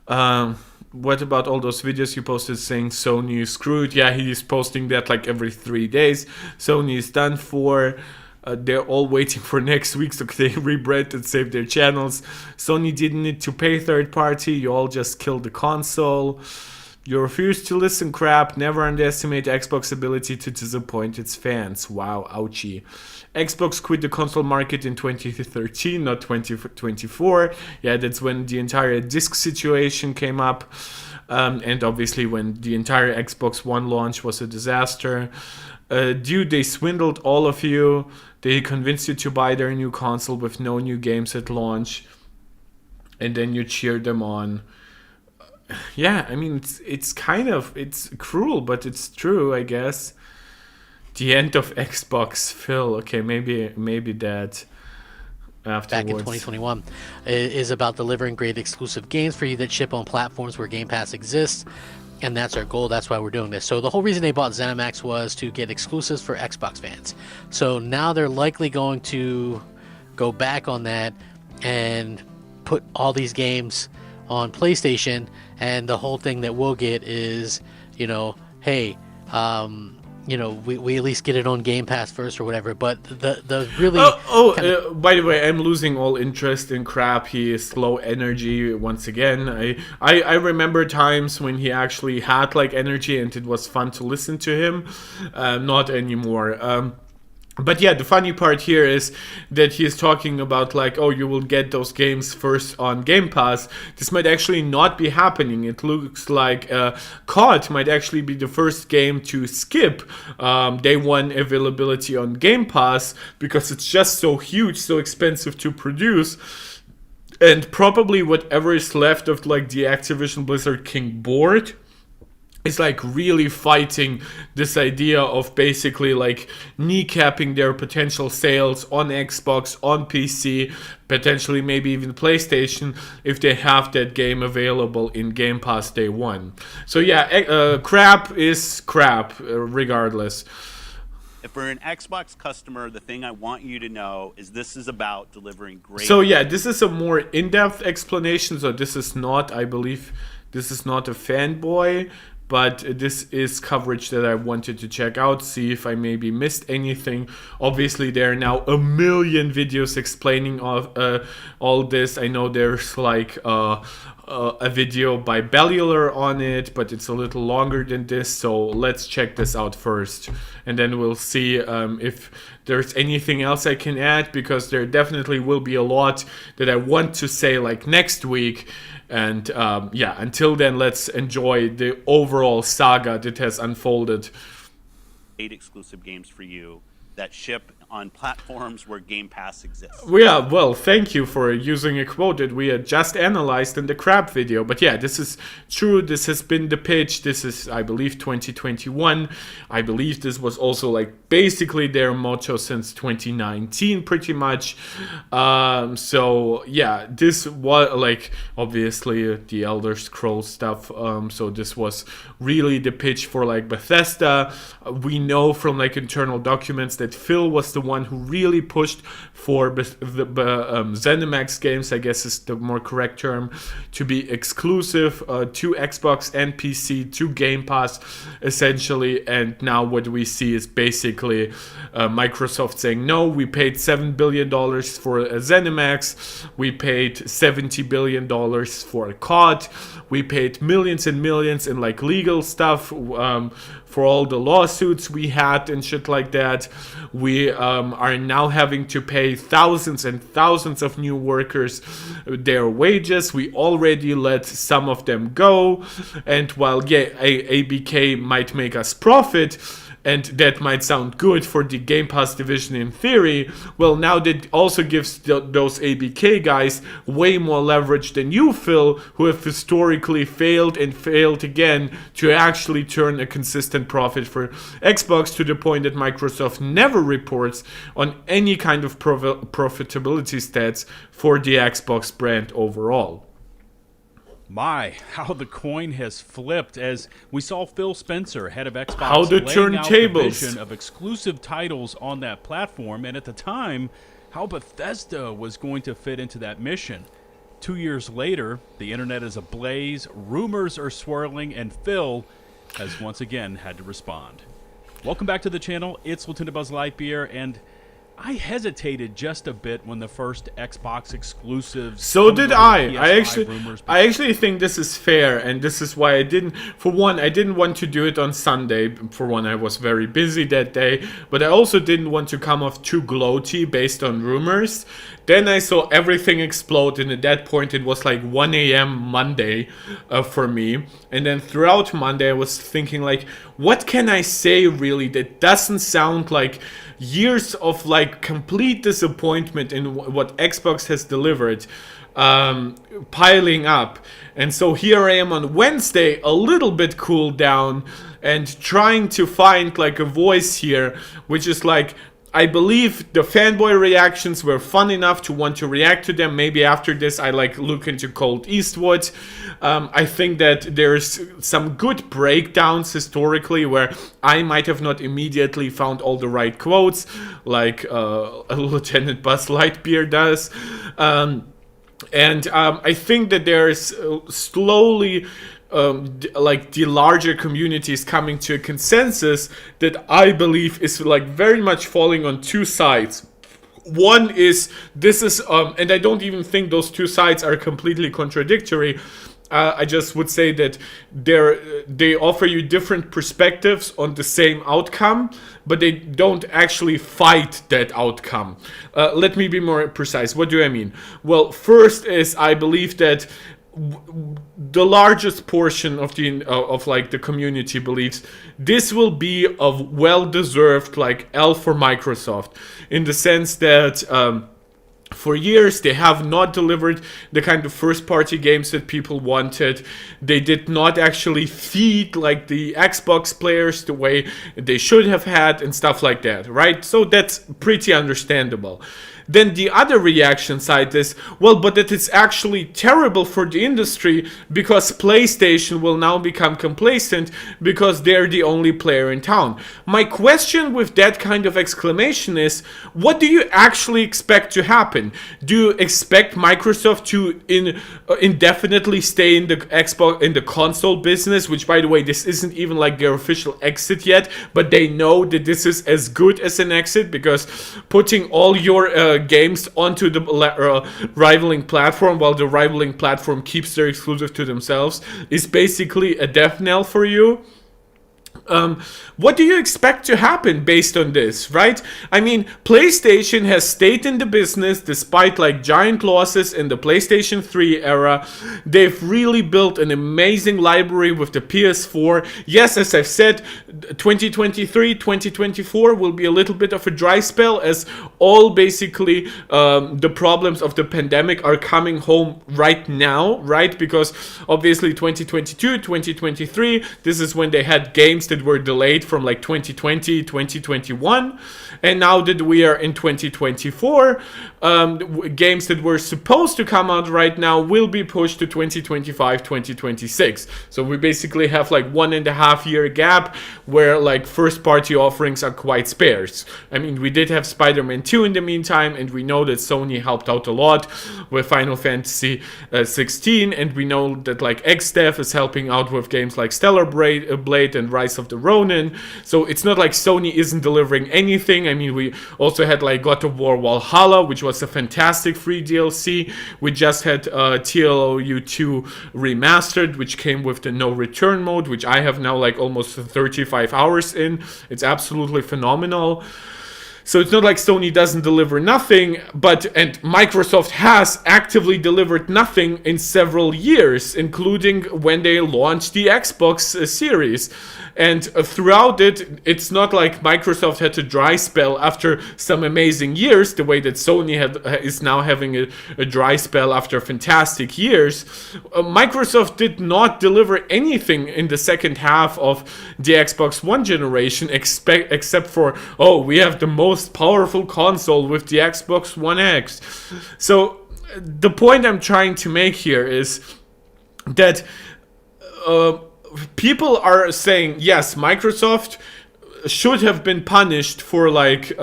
What about all those videos you posted saying Sony is screwed? Yeah, he's posting that like every 3 days. Sony is done for. They're all waiting for next week so they rebrand and save their channels. Sony didn't need to pay third party. You all just killed the console. You refuse to listen, crap. Never underestimate Xbox's ability to disappoint its fans. Wow, ouchie. Xbox quit the console market in 2013, not 2024. Yeah, that's when the entire disc situation came up. And obviously when the entire Xbox One launch was a disaster. Dude, they swindled all of you. They convinced you to buy their new console with no new games at launch, and then you cheered them on. Yeah, I mean, it's cruel, but it's true, I guess. The end of Xbox, Phil. Okay, maybe that afterwards.
Back in 2021 is about delivering great exclusive games for you that ship on platforms where Game Pass exists. And that's our goal. That's why we're doing this. So the whole reason they bought ZeniMax was to get exclusives for Xbox fans. So now they're likely going to go back on that and put all these games on PlayStation. And the whole thing that we'll get is, hey, we at least get it on Game Pass first or whatever. But the really
by the way, I'm losing all interest in crap. He is low energy once again. I remember times when he actually had like energy and it was fun to listen to him. Not anymore. But yeah, the funny part here is that he's talking about like, oh, you will get those games first on Game Pass. This might actually not be happening. It looks like COD might actually be the first game to skip day one availability on Game Pass, because it's just so huge, so expensive to produce. And probably whatever is left of like the Activision Blizzard King board is like really fighting this idea of basically like kneecapping their potential sales on Xbox, on PC, potentially maybe even PlayStation, if they have that game available in Game Pass day one. So yeah, crap is crap regardless.
If we're an Xbox customer, the thing I want you to know is this is about delivering great.
So yeah, this is a more in-depth explanation. So this is not, I believe, this is not a fanboy but this is coverage that I wanted to check out, see if I maybe missed anything. Obviously, there are now a million videos explaining all this. I know there's like a video by Bellular on it, but it's a little longer than this, so let's check this out first, and then we'll see if there's anything else I can add, because there definitely will be a lot that I want to say like next week. And yeah, until then, let's enjoy the overall saga that has unfolded.
8 exclusive games for you that ship on platforms where Game Pass exists.
Yeah, well, thank you for using a quote that we had just analyzed in the crab video. But yeah, this is true. This has been the pitch. This is, I believe, 2021. I believe this was also like basically their motto since 2019, pretty much. So yeah, this was like obviously the Elder Scrolls stuff. So this was really the pitch for like Bethesda. We know from like internal documents that Phil was the one who really pushed for the ZeniMax games, I guess is the more correct term, to be exclusive to Xbox and PC, to Game Pass, essentially. And now what we see is basically Microsoft saying, no, we paid $7 billion for ZeniMax, we paid $70 billion for COD, we paid millions and millions in like legal stuff for all the lawsuits we had and shit like that. We are now having to pay thousands and thousands of new workers their wages. We already let some of them go. And while, yeah, ABK might make us profit, and that might sound good for the Game Pass division in theory, well, now that also gives those ABK guys way more leverage than you, Phil, who have historically failed and failed again to actually turn a consistent profit for Xbox, to the point that Microsoft never reports on any kind of profitability stats for the Xbox brand overall.
My, how the coin has flipped as we saw Phil Spencer, head of Xbox,
How the
laying out the
turntables.
vision of exclusive titles on that platform, and at the time, how Bethesda was going to fit into that mission. 2 years later, the internet is ablaze, rumors are swirling, and Phil has once again had to respond. Welcome back to the channel. It's Lieutenant Buzz Lightyear, and I hesitated just a bit when the first Xbox exclusives.
So did I.
PS5
I actually think this is fair, and this is why I didn't. For one, I didn't want to do it on Sunday. For one, I was very busy that day, but I also didn't want to come off too gloaty based on rumors. Then I saw everything explode, and at that point it was like 1 a.m. Monday for me. And then throughout Monday I was thinking like, what can I say really that doesn't sound like years of like complete disappointment in what Xbox has delivered piling up. And so here I am on Wednesday, a little bit cooled down, and trying to find like a voice here, which is like, I believe the fanboy reactions were fun enough to want to react to them. Maybe after this I like look into Cold Eastwood. I think that there's some good breakdowns historically where I might have not immediately found all the right quotes, like Lieutenant Buzz Lightyear does. And I think that there's slowly like the larger community is coming to a consensus that I believe is like very much falling on two sides. One is, this is and I don't even think those two sides are completely contradictory. I just would say that they offer you different perspectives on the same outcome, but they don't actually fight that outcome. Let me be more precise. What do I mean? Well, first is, I believe that the largest portion of the like the community believes this will be a well-deserved like L for Microsoft, in the sense that for years they have not delivered the kind of first-party games that people wanted. They did not actually feed like the Xbox players the way they should have had and stuff like that, right? So that's pretty understandable. then the other reaction side is, well, but that it's actually terrible for the industry because PlayStation will now become complacent because they're the only player in town. My question with that kind of exclamation is, what do you actually expect to happen? Do you expect Microsoft to indefinitely stay in the Xbox, in the console business, which, by the way, this isn't even like their official exit yet, but they know that this is as good as an exit, because putting all your games onto the rivaling platform while the rivaling platform keeps their exclusive to themselves is basically a death knell for you. What do you expect to happen based on this, right? I mean, PlayStation has stayed in the business despite like giant losses in the PlayStation 3 era. They've really built an amazing library with the PS4. Yes, as I've said, 2023, 2024 will be a little bit of a dry spell, as all basically the problems of the pandemic are coming home right now, right? Because obviously 2022, 2023, this is when they had games that were delayed from like 2020, 2021, and now that we are in 2024, games that were supposed to come out right now will be pushed to 2025, 2026. So we basically have like 1.5 year gap where like first party offerings are quite sparse. I mean, we did have Spider-Man 2 in the meantime, and we know that Sony helped out a lot with Final Fantasy 16, and we know that like XDev is helping out with games like Stellar Blade and Rise of the Ronin. So it's not like Sony isn't delivering anything. I mean, we also had like God of War Valhalla, which was a fantastic free DLC. We just had TLOU 2 remastered, which came with the no return mode, which I have now like almost 35 hours in. It's absolutely phenomenal. So it's not like Sony doesn't deliver nothing, and Microsoft has actively delivered nothing in several years, including when they launched the Xbox Series. And throughout it, it's not like Microsoft had a dry spell after some amazing years, the way that Sony is now having a dry spell after fantastic years. Microsoft did not deliver anything in the second half of the Xbox One generation, except for, we have the most powerful console with the Xbox One X. So the point I'm trying to make here is that people are saying, yes, Microsoft should have been punished for like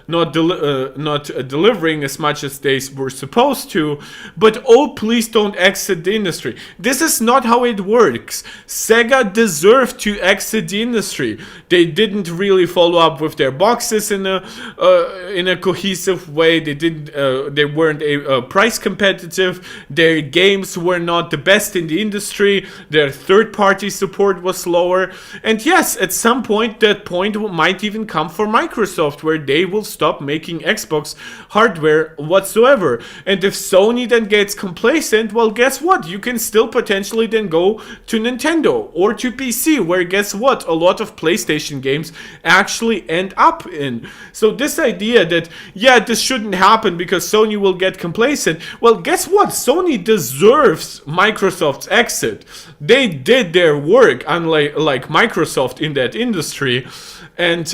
not delivering as much as they were supposed to, but please don't exit the industry. This is not how it works. Sega deserved to exit the industry. They didn't really follow up with their boxes in a cohesive way. They weren't price competitive. Their games were not the best in the industry. Their third-party support was lower. And yes, at some point that point might even come for Microsoft, where they will stop making Xbox hardware whatsoever. And if Sony then gets complacent, well, guess what? You can still potentially then go to Nintendo or to PC, where guess what? A lot of PlayStation games actually end up in. So this idea that, this shouldn't happen because Sony will get complacent. Well, guess what? Sony deserves Microsoft's exit. They did their work, unlike Microsoft in that industry. And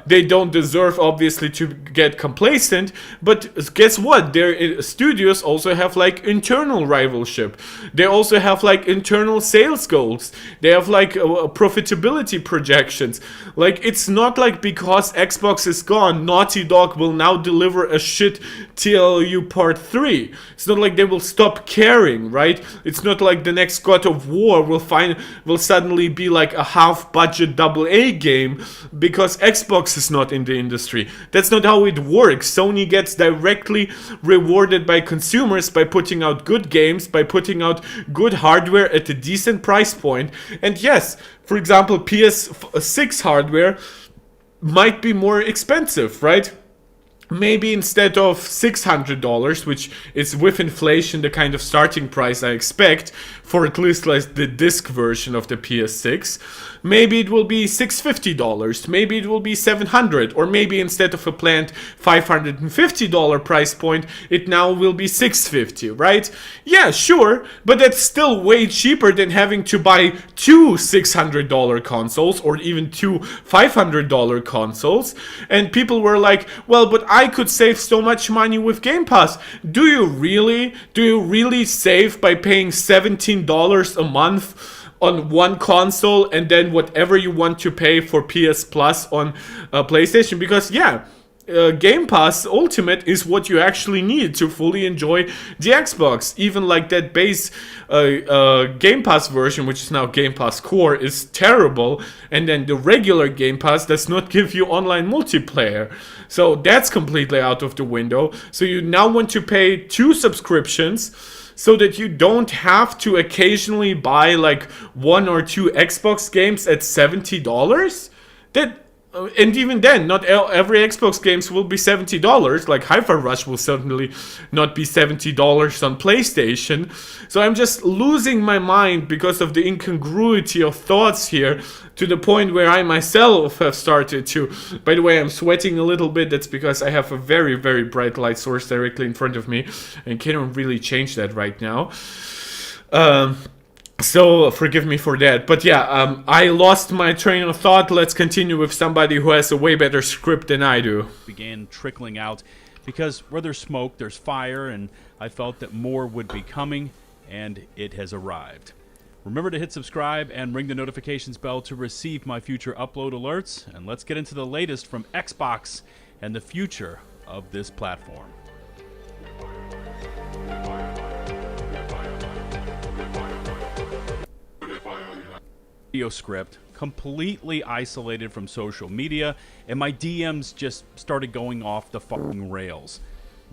they don't deserve, obviously, to get complacent. But guess what? Their studios also have, like, internal rivalship. They also have, like, internal sales goals. They have, like, profitability projections. Like, it's not like because Xbox is gone, Naughty Dog will now deliver a shit TLU Part 3. It's not like they will stop caring, right? It's not like the next God of War will suddenly be, like, a half-budget AA game because Xbox is not in the industry. That's not how it works. Sony gets directly rewarded by consumers by putting out good games, by putting out good hardware at a decent price point. And yes, for example, PS6 hardware might be more expensive, right? Maybe instead of $600, which is with inflation the kind of starting price I expect for at least like the disc version of the PS6, maybe it will be $650, maybe it will be $700, or maybe instead of a planned $550 price point, it now will be $650, right? Yeah, sure, but that's still way cheaper than having to buy two $600 consoles or even two $500 consoles. And people were like, well, but I I could save so much money with Game Pass. Do you really save by paying $17 a month on one console and then whatever you want to pay for PS Plus on PlayStation? Because Game Pass Ultimate is what you actually need to fully enjoy the Xbox. Even like that base Game Pass version, which is now Game Pass Core, is terrible. And then the regular Game Pass does not give you online multiplayer. So that's completely out of the window. So you now want to pay 2 subscriptions so that you don't have to occasionally buy like 1 or 2 Xbox games at $70? And even then, not every Xbox games will be $70. Like Hi-Fi Rush will certainly not be $70 on PlayStation. So I'm just losing my mind because of the incongruity of thoughts here, to the point where I myself have started to... By the way, I'm sweating a little bit. That's because I have a very, very bright light source directly in front of me and can't really change that right now. So forgive me for that. But I lost my train of thought. Let's continue with somebody who has a way better script than I do.
Began trickling out because where there's smoke, there's fire, and I felt that more would be coming, and it has arrived. Remember to hit subscribe and ring the notifications bell to receive my future upload alerts. And let's get into the latest from Xbox and the future of this platform. Video script, completely isolated from social media, and my DMs just started going off the fucking rails.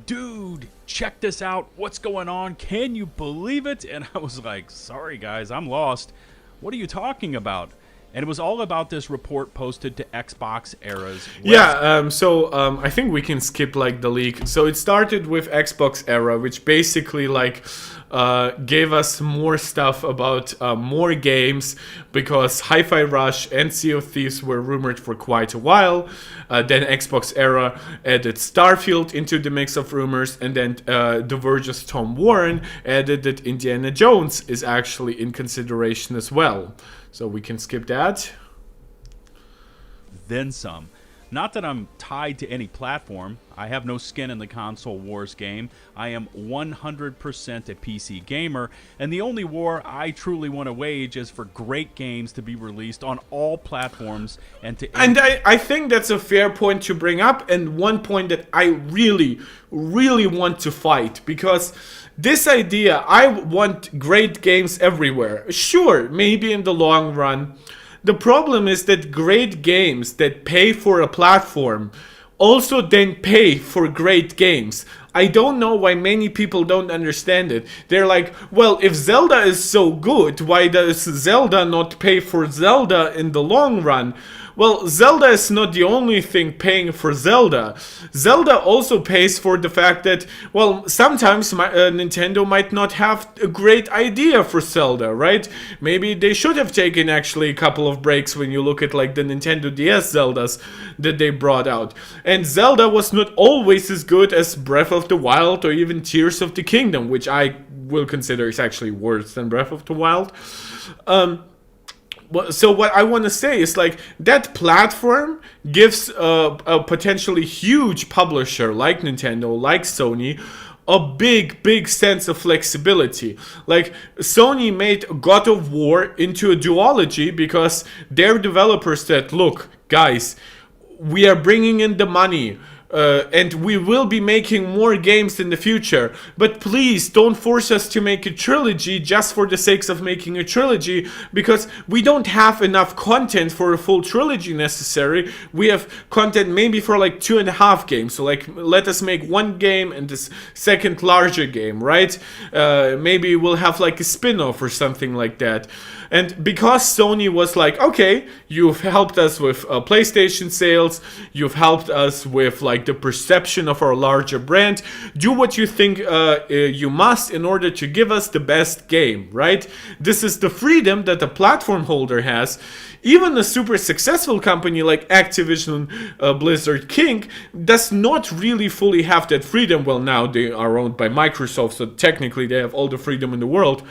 Dude, check this out. What's going on? Can you believe it? And I was like, sorry guys, I'm lost. What are you talking about? And it was all about this report posted to Xbox Era's website.
I think we can skip like the leak. So it started with Xbox Era, which basically like gave us more stuff about more games, because Hi-Fi Rush and Sea of Thieves were rumored for quite a while. Then Xbox Era added Starfield into the mix of rumors, and then The Verge's Tom Warren added that Indiana Jones is actually in consideration as well. So we can skip that.
Then some. Not that I'm tied to any platform. I have no skin in the console wars game. I am 100% a PC gamer, and the only war I truly want to wage is for great games to be released on all platforms and to...
And I think that's a fair point to bring up, and one point that I really, really want to fight, because this idea, I want great games everywhere. Sure, maybe in the long run. The problem is that great games that pay for a platform also then pay for great games. I don't know why many people don't understand it. They're like, well, if Zelda is so good, why does Zelda not pay for Zelda in the long run? Well, Zelda is not the only thing paying for Zelda. Zelda also pays for the fact that, well, sometimes Nintendo might not have a great idea for Zelda, right? Maybe they should have taken actually a couple of breaks when you look at like the Nintendo DS Zeldas that they brought out. And Zelda was not always as good as Breath of the Wild or even Tears of the Kingdom, which I will consider is actually worse than Breath of the Wild. So what I want to say is like that platform gives a potentially huge publisher like Nintendo, like Sony, a big sense of flexibility. Like Sony made God of War into a duology because their developers said, look, guys, we are bringing in the money. And we will be making more games in the future, but please don't force us to make a trilogy just for the sake of making a trilogy, because we don't have enough content for a full trilogy necessary. We have content maybe for like 2.5 games, so like let us make one game and this second larger game, right? Maybe we'll have like a spin-off or something like that. And because Sony was like, okay, you've helped us with PlayStation sales, you've helped us with like the perception of our larger brand, do what you think you must in order to give us the best game, right? This is the freedom that the platform holder has. Even a super successful company like Activision Blizzard King does not really fully have that freedom. Well, now they are owned by Microsoft, so technically they have all the freedom in the world.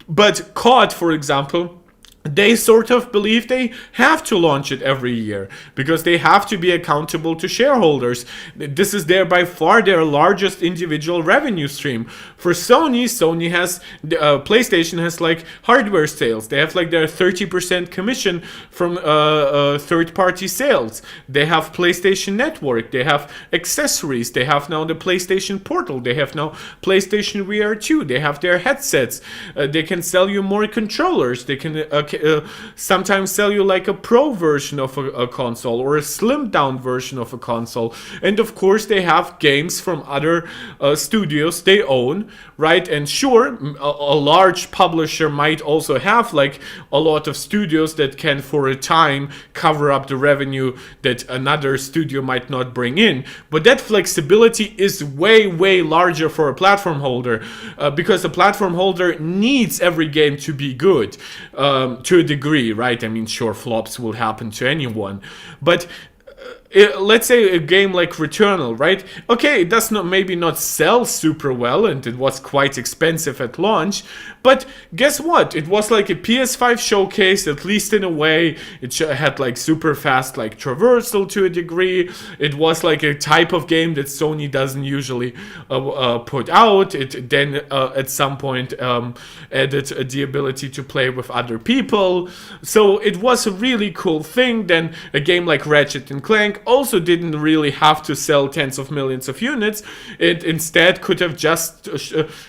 But COD, for example, they sort of believe they have to launch it every year because they have to be accountable to shareholders. This is by far their largest individual revenue stream. For Sony has PlayStation has like hardware sales. They have like their 30% commission from third-party sales. They have PlayStation Network. They have accessories. They have now the PlayStation Portal. They have now PlayStation VR 2. They have their headsets. They can sell you more controllers. They can sometimes sell you like a pro version of a console or a slimmed down version of a console. And of course they have games from other studios they own, right? And sure, a large publisher might also have like a lot of studios that can for a time cover up the revenue that another studio might not bring in. But that flexibility is way, way larger for a platform holder because a platform holder needs every game to be good. To a degree, right? I mean, sure, flops will happen to anyone, but let's say a game like Returnal, right? Okay, it does maybe not sell super well, and it was quite expensive at launch, but guess what? It was like a PS5 showcase, at least in a way. It had like super fast like traversal to a degree. It was like a type of game that Sony doesn't usually put out. It then at some point added the ability to play with other people. So it was a really cool thing. Then a game like Ratchet and Clank also didn't really have to sell tens of millions of units. It instead could have just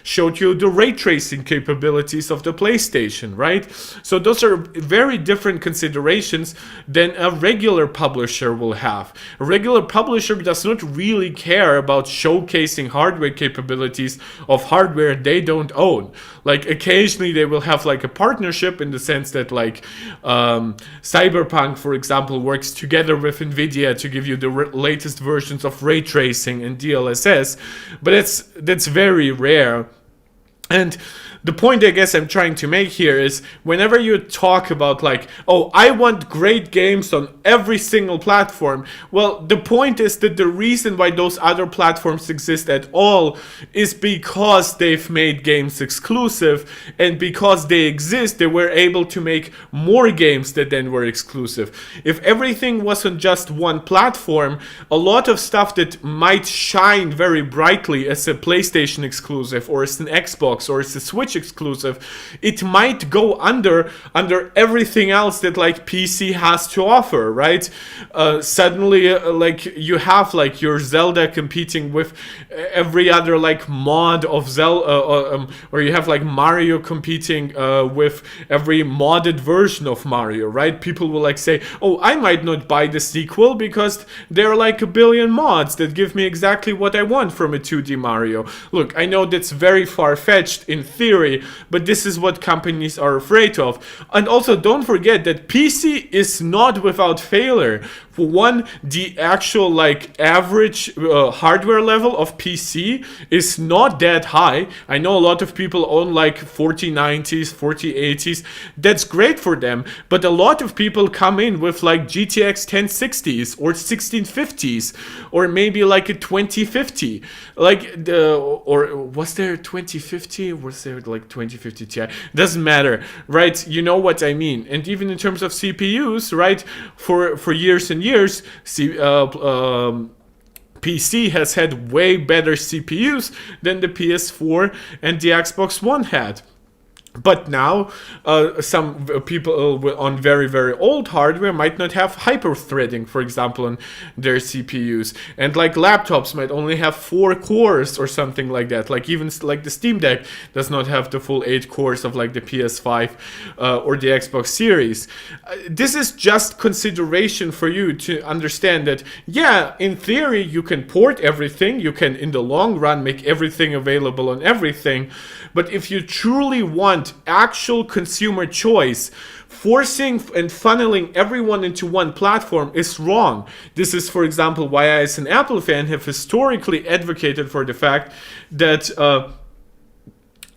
showed you the ray tracing capabilities of the PlayStation, right? So those are very different considerations than a regular publisher will have. A regular publisher does not really care about showcasing hardware capabilities of hardware they don't own. Like occasionally they will have like a partnership in the sense that like Cyberpunk, for example, works together with Nvidia to give you the latest versions of ray tracing and DLSS, but that's very rare. And the point I guess I'm trying to make here is whenever you talk about like, oh, I want great games on every single platform, well, the point is that the reason why those other platforms exist at all is because they've made games exclusive, and because they exist, they were able to make more games that then were exclusive. If everything was on just one platform, a lot of stuff that might shine very brightly as a PlayStation exclusive or as an Xbox or as a Switch exclusive, it might go under everything else that like PC has to offer, right? Suddenly like you have like your Zelda competing with every other like mod of Zelda, or you have like Mario competing with every modded version of Mario, right? People will like say, oh, I might not buy the sequel because there are like a billion mods that give me exactly what I want from a 2D Mario. Look, I know that's very far-fetched in theory, but this is what companies are afraid of. And also don't forget that PC is not without failure. For one, the actual like average hardware level of PC is not that high. I know a lot of people own like 4090s, 4080s. That's great for them, but a lot of people come in with like GTX 1060s or 1650s or maybe like a 2050. Like or was there 2050? Was there like 2050 Ti? Doesn't matter, right? You know what I mean. And even in terms of CPUs, right? For years and years, PC has had way better CPUs than the PS4 and the Xbox One had. But now, some people on very, very old hardware might not have hyper-threading, for example, on their CPUs. And like laptops might only have 4 cores or something like that. Like even like the Steam Deck does not have the full 8 cores of like the PS5 or the Xbox Series. This is just consideration for you to understand that, yeah, in theory, you can port everything. You can, in the long run, make everything available on everything. But if you truly want actual consumer choice, forcing and funneling everyone into one platform is wrong. This is, for example, why I, as an Apple fan, have historically advocated for the fact that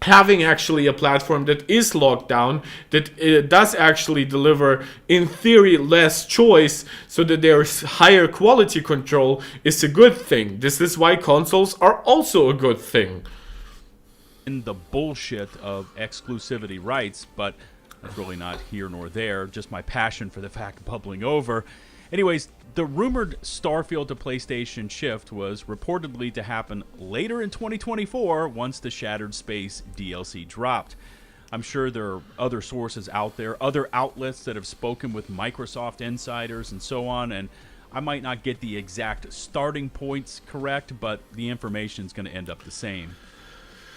having actually a platform that is locked down, that does actually deliver, in theory, less choice, so that there's higher quality control, is a good thing. This is why consoles are also a good thing.
In the bullshit of exclusivity rights, but That's really not here nor there, just my passion for the fact bubbling over. Anyways, the rumored Starfield to PlayStation shift was reportedly to happen later in 2024 once the Shattered Space DLC dropped. I'm sure there are other sources out there, other outlets that have spoken with Microsoft insiders and so on, and I might not get the exact starting points correct, but the information is going to end up the same.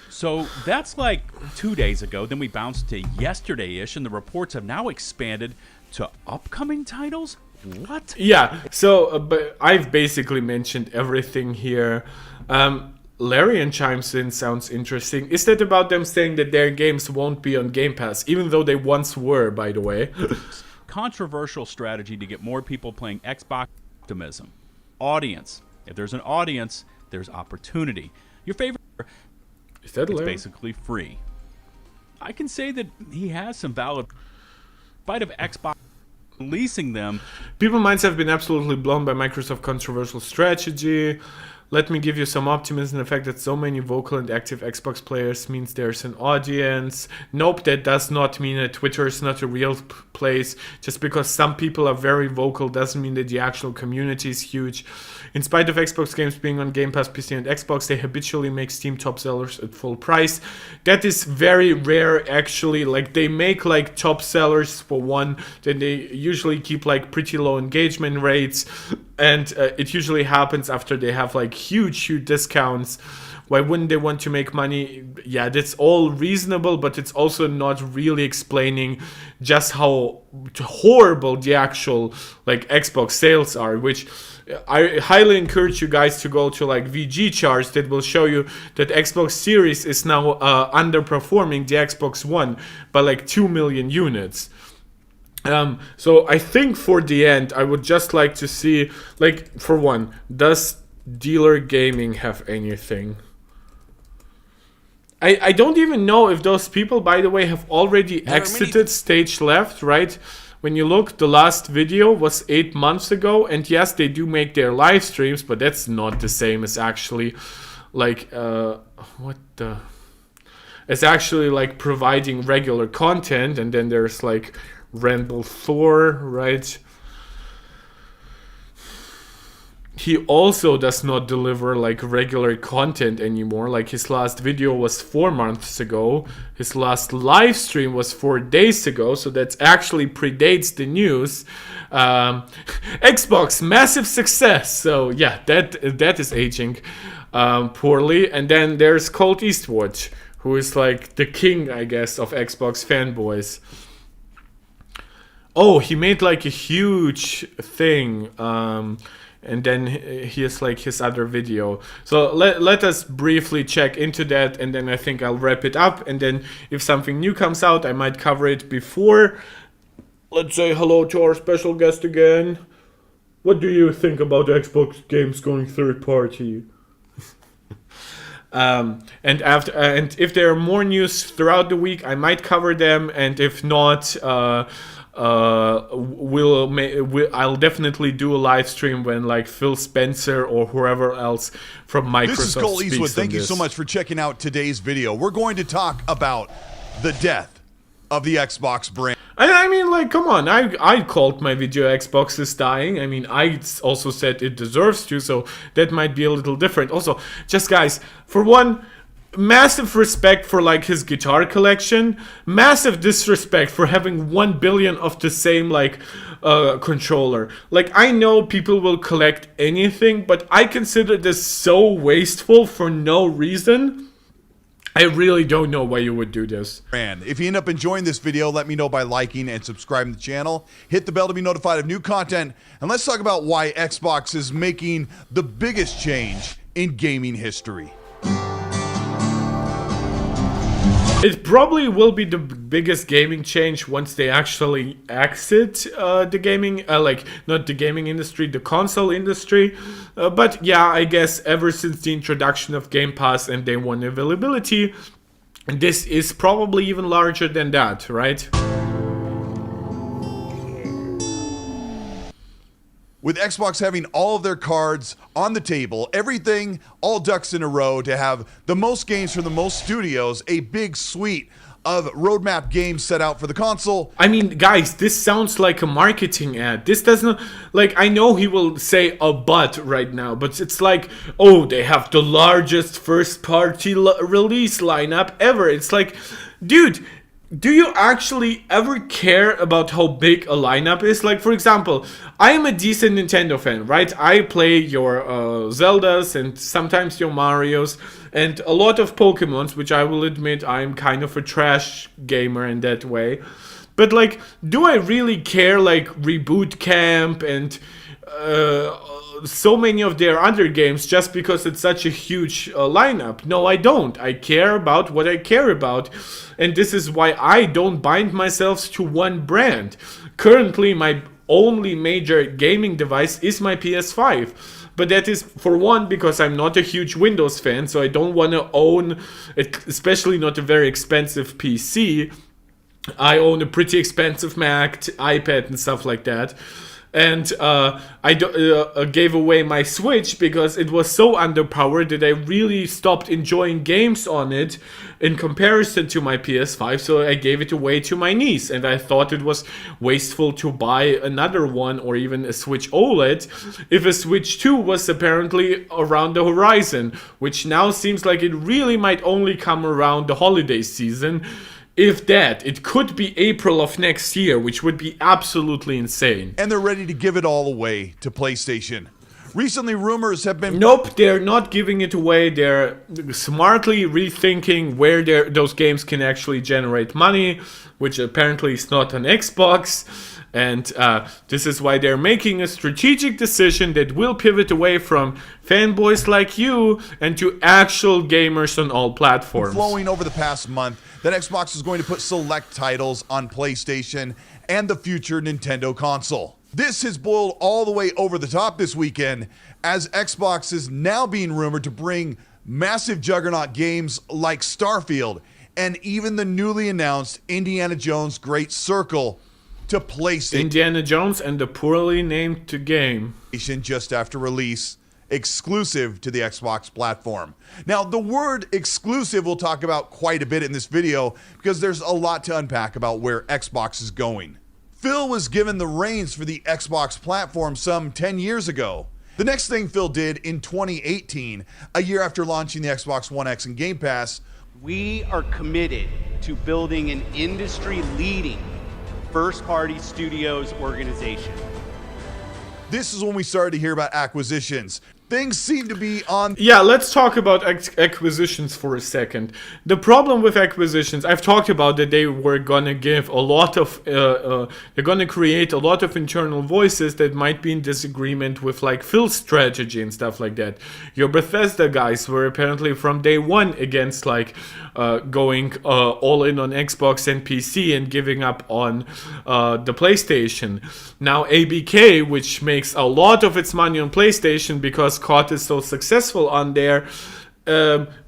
So that's like 2 days ago. Then we bounced to yesterday-ish, and the reports have now expanded to upcoming titles? What?
Yeah, so but I've basically mentioned everything here. Larian chimes in, sounds interesting. Is that about them saying that their games won't be on Game Pass, even though they once were, by the way?
Controversial strategy to get more people playing Xbox. Optimism. Audience. If there's an audience, there's opportunity. Your favorite
is that
it's basically free. I can say that he has some valid. In spite of Xbox releasing them,
people's minds have been absolutely blown by Microsoft's controversial strategy. Let me give you some optimism. The fact that so many vocal and active Xbox players means there's an audience. Nope, that does not mean that Twitter is not a real place. Just because some people are very vocal doesn't mean that the actual community is huge. In spite of Xbox games being on Game Pass, PC, and Xbox, they habitually make Steam top sellers at full price. That is very rare, actually. Like, they make, like, top sellers for one. Then they usually keep, like, pretty low engagement rates. And it usually happens after they have, like, huge discounts. Why wouldn't they want to make money? Yeah, that's all reasonable, but it's also not really explaining just how horrible the actual, like, Xbox sales are, which I highly encourage you guys to go to, like, VG charts that will show you that Xbox Series is now underperforming the Xbox One by, like, 2 million units. So I think for the end, I would just like to see, like, for one, does Dealer Gaming have anything? I don't even know if those people, by the way, have already exited stage left, right? When you look, the last video was 8 months ago, and yes, they do make their live streams, but that's not the same as actually, like, it's actually, like, providing regular content, and then there's, like, Randall Thor, right? He also does not deliver, like, regular content anymore. Like, his last video was 4 months ago. His last live stream was 4 days ago, so that actually predates the news. Xbox, massive success. So yeah, that is aging poorly. And then there's Colt Eastwood, who is, like, the king, I guess, of Xbox fanboys. Oh, he made, like, a huge thing, and then he has, like, his other video. So let us briefly check into that, and then I think I'll wrap it up, and then if something new comes out, I might cover it before. Let's say hello to our special guest again. What do you think about Xbox games going third party? And if there are more news throughout the week, I might cover them, and if not, I'll definitely do a live stream when, like, Phil Spencer or whoever else from Microsoft
This is Cole Eastwood.
speaks on
Thank you
this.
so much for checking out today's video. We're going to talk about the death of the Xbox brand.
I mean, like, come on. I called my video Xbox is dying. I mean, I also said it deserves to, so that might be a little different. Also, just guys, for one, massive respect for, like, his guitar collection. Massive disrespect for having 1 billion of the same, like, controller. Like, I know people will collect anything, but I consider this so wasteful for no reason. I really don't know why you would do this.
If you end up enjoying this video, let me know by liking and subscribing to the channel. Hit the bell to be notified of new content. And let's talk about why Xbox is making the biggest change in gaming history.
It probably will be the biggest gaming change once they actually exit the gaming, like, not the gaming industry, the console industry. But yeah, I guess ever since the introduction of Game Pass and Day 1 availability, this is probably even larger than that, right?
With Xbox having all of their cards on the table, everything, all ducks in a row to have the most games from the most studios, a big suite of roadmap games set out for the console.
I mean, guys, this sounds like a marketing ad. This doesn't, like, I know he will say a but right now, but it's like, oh, they have the largest first-party release lineup ever. It's like, dude, do you actually ever care about how big a lineup is? Like, for example, I am a decent Nintendo fan, right? I play your Zeldas and sometimes your Marios and a lot of Pokemons, which I will admit I'm kind of a trash gamer in that way. But, like, do I really care, like, Reboot Camp and so many of their other games just because it's such a huge lineup? No, I don't. I care about what I care about, and this is why I don't bind myself to one brand. Currently, my only major gaming device is my PS5, but that is, for one, because I'm not a huge Windows fan, so I don't want to own it, especially not a very expensive PC. I own a pretty expensive Mac, iPad and stuff like that. And I gave away my Switch because it was so underpowered that I really stopped enjoying games on it in comparison to my PS5. So I gave it away to my niece, and I thought it was wasteful to buy another one or even a Switch OLED if a Switch 2 was apparently around the horizon, which now seems like it really might only come around the holiday season. If that, it could be April of next year, which would be absolutely insane.
And they're ready to give it all away to PlayStation. Recently, rumors have been...
Nope, they're not giving it away. They're smartly rethinking where those games can actually generate money, which apparently is not on Xbox. And this is why they're making a strategic decision that will pivot away from fanboys like you and to actual gamers on all platforms.
Flowing over the past month that Xbox is going to put select titles on PlayStation and the future Nintendo console. This has boiled all the way over the top this weekend, as Xbox is now being rumored to bring massive juggernaut games like Starfield and even the newly announced Indiana Jones Great Circle to PlayStation.
Indiana Jones and the poorly named game.
Just after release, exclusive to the Xbox platform. Now, the word exclusive we'll talk about quite a bit in this video because there's a lot to unpack about where Xbox is going. Phil was given the reins for the Xbox platform some 10 years ago. The next thing Phil did in 2018, a year after launching the Xbox One X and Game Pass,
We are committed to building an industry-leading first-party studios organization.
this is when we started to hear about acquisitions. Things seem to be on...
Yeah, let's talk about acquisitions for a second. The problem with acquisitions, I've talked about that they were gonna give a lot of... they're gonna create a lot of internal voices that might be in disagreement with, like, Phil's strategy and stuff like that. Your Bethesda guys were apparently from day one against, like, going all in on Xbox and PC and giving up on the PlayStation. Now ABK, which makes a lot of its money on PlayStation because COD is so successful on there,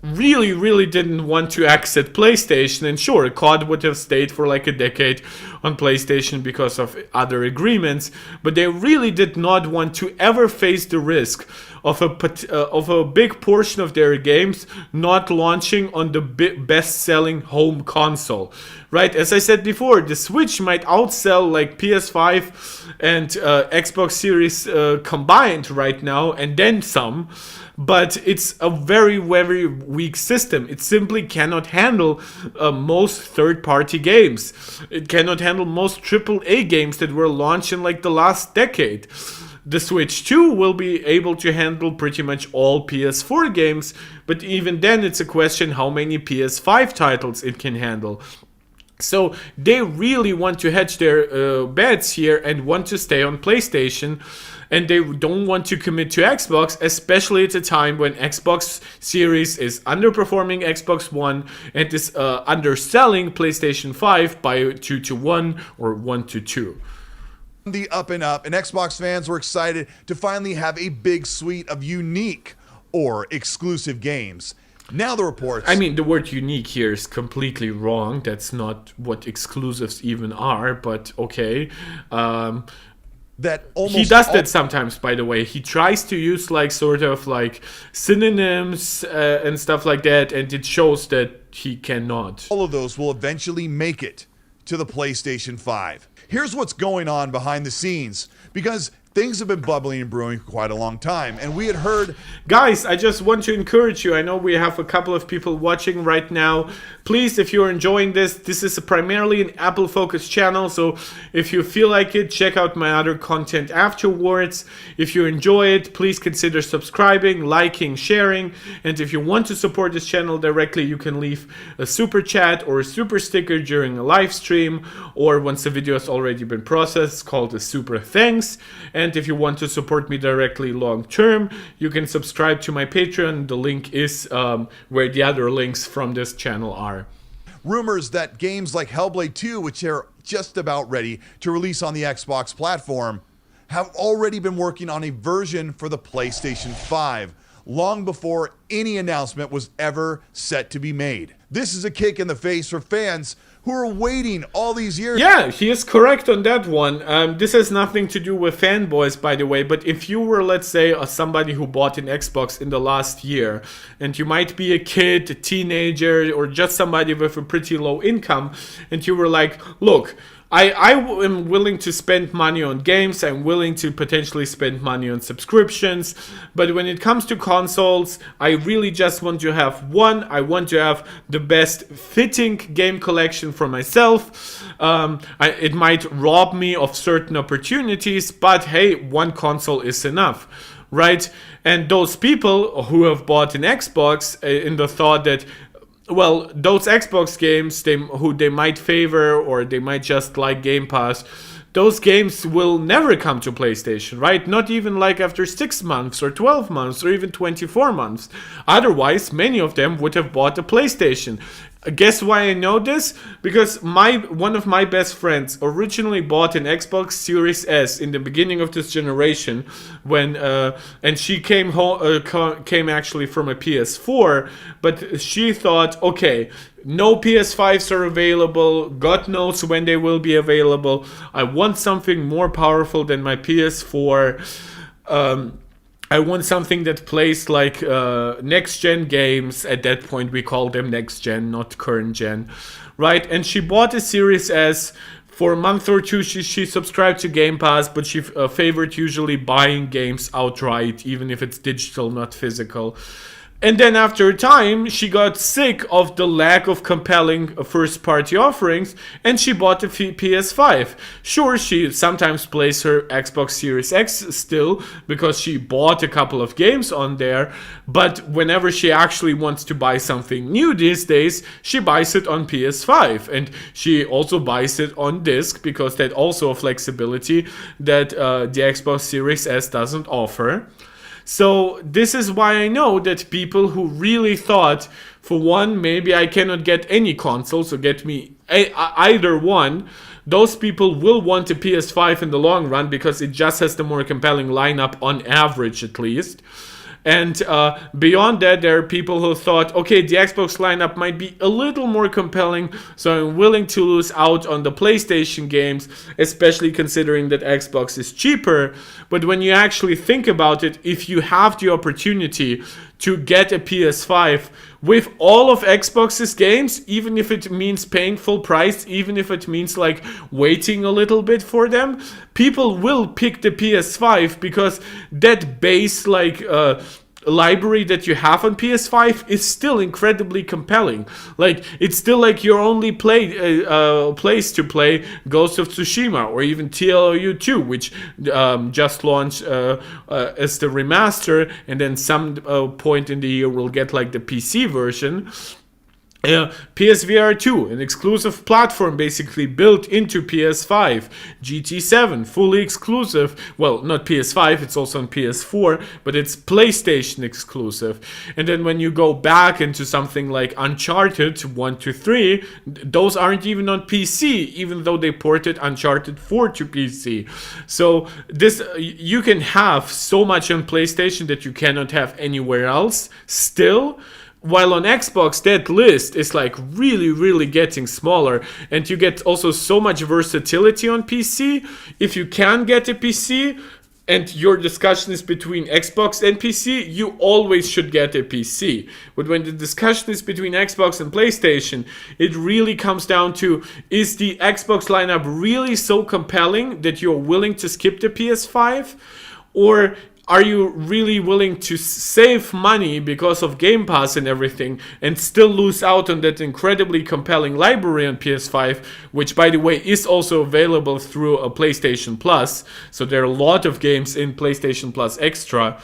really didn't want to exit PlayStation. And sure, COD would have stayed for like a decade on PlayStation because of other agreements, but they really did not want to ever face the risk of a big portion of their games not launching on the best-selling home console, right? As I said before, the Switch might outsell like PS5 and Xbox Series combined right now, and then some. But it's a very weak system. It simply cannot handle most third-party games. It cannot handle most AAA games that were launched in like the last decade. The Switch 2 will be able to handle pretty much all PS4 games, but even then it's a question how many PS5 titles it can handle. So they really want to hedge their bets here and want to stay on PlayStation, and they don't want to commit to Xbox, especially at a time when Xbox Series is underperforming Xbox One and is underselling PlayStation 5 by 2-1 or 1-2.
The up and up, and Xbox fans were excited to finally have a big suite of unique or exclusive games. Now the reports...
I mean, the word unique here is completely wrong. That's not what exclusives even are, but okay.
That almost...
He does that sometimes, by the way. He tries to use like sort of like synonyms and stuff like that, and it shows that he cannot.
All of those will eventually make it to the PlayStation 5. Here's what's going on behind the scenes, because things have been bubbling and brewing for quite a long time, and we had heard...
Guys, I just want to encourage you. I know we have a couple of people watching right now. Please, if you're enjoying this is primarily an Apple-focused channel, so if you feel like it, check out my other content afterwards. If you enjoy it, please consider subscribing, liking, sharing, and if you want to support this channel directly, you can leave a super chat or a super sticker during a live stream, or once the video has already been processed, called a super thanks. And if you want to support me directly long term, you can subscribe to my Patreon. The link is where the other links from this channel are.
Rumors that games like Hellblade 2, which are just about ready to release on the Xbox platform, have already been working on a version for the PlayStation 5, long before any announcement was ever set to be made. This is a kick in the face for fans who are waiting all these years.
Yeah, he is correct on that one. This has nothing to do with fanboys, by the way, but if you were, let's say, somebody who bought an Xbox in the last year, and you might be a kid, a teenager, or just somebody with a pretty low income, and you were like, look, I am willing to spend money on games, I'm willing to potentially spend money on subscriptions, but when it comes to consoles, I really just want to have one. I want to have the best fitting game collection for myself. It might rob me of certain opportunities, but hey, one console is enough, right? And those people who have bought an Xbox in the thought that, well, those Xbox games who they might favor, or they might just like Game Pass, those games will never come to PlayStation, right? Not even like after 6 months or 12 months or even 24 months. Otherwise, many of them would have bought a PlayStation. Guess why I know this? Because one of my best friends originally bought an Xbox Series S in the beginning of this generation, when and she came actually from a PS4, but she thought, okay, no PS5s are available, God knows when they will be available. I want something more powerful than my PS4. I want something that plays like next-gen games. At that point, we call them next-gen, not current-gen, right? And she bought a Series S. For a month or two, she subscribed to Game Pass, but she favored usually buying games outright, even if it's digital, not physical. And then after a time, she got sick of the lack of compelling first-party offerings, and she bought the PS5. Sure, she sometimes plays her Xbox Series X still, because she bought a couple of games on there, but whenever she actually wants to buy something new these days, she buys it on PS5, and she also buys it on disc, because that's also a flexibility that the Xbox Series S doesn't offer. So this is why I know that people who really thought, for one, maybe I cannot get any console, so get me either one, those people will want a PS5 in the long run, because it just has the more compelling lineup on average, at least. And beyond that, there are people who thought, okay, the Xbox lineup might be a little more compelling, so I'm willing to lose out on the PlayStation games, especially considering that Xbox is cheaper. But when you actually think about it, if you have the opportunity to get a PS5 with all of Xbox's games, even if it means paying full price, even if it means like waiting a little bit for them, people will pick the PS5, because that base library that you have on PS5 is still incredibly compelling. Like, it's still like your only place to play Ghost of Tsushima, or even TLOU 2, which just launched as the remaster, and then some point in the year we'll get like the PC version. PSVR 2, an exclusive platform basically built into PS5. GT7, fully exclusive. Well, not PS5, it's also on PS4, but it's PlayStation exclusive. And then when you go back into something like Uncharted 1 to 3, those aren't even on PC, even though they ported Uncharted 4 to PC. So this, you can have so much on PlayStation that you cannot have anywhere else still. While on Xbox, that list is like really, really getting smaller, and you get also so much versatility on PC. If you can get a PC, and your discussion is between Xbox and PC, you always should get a PC. But when the discussion is between Xbox and PlayStation, it really comes down to, is the Xbox lineup really so compelling that you're willing to skip the PS5? Or are you really willing to save money because of Game Pass and everything and still lose out on that incredibly compelling library on PS5, which, by the way, is also available through a PlayStation Plus. So there are a lot of games in PlayStation Plus Extra.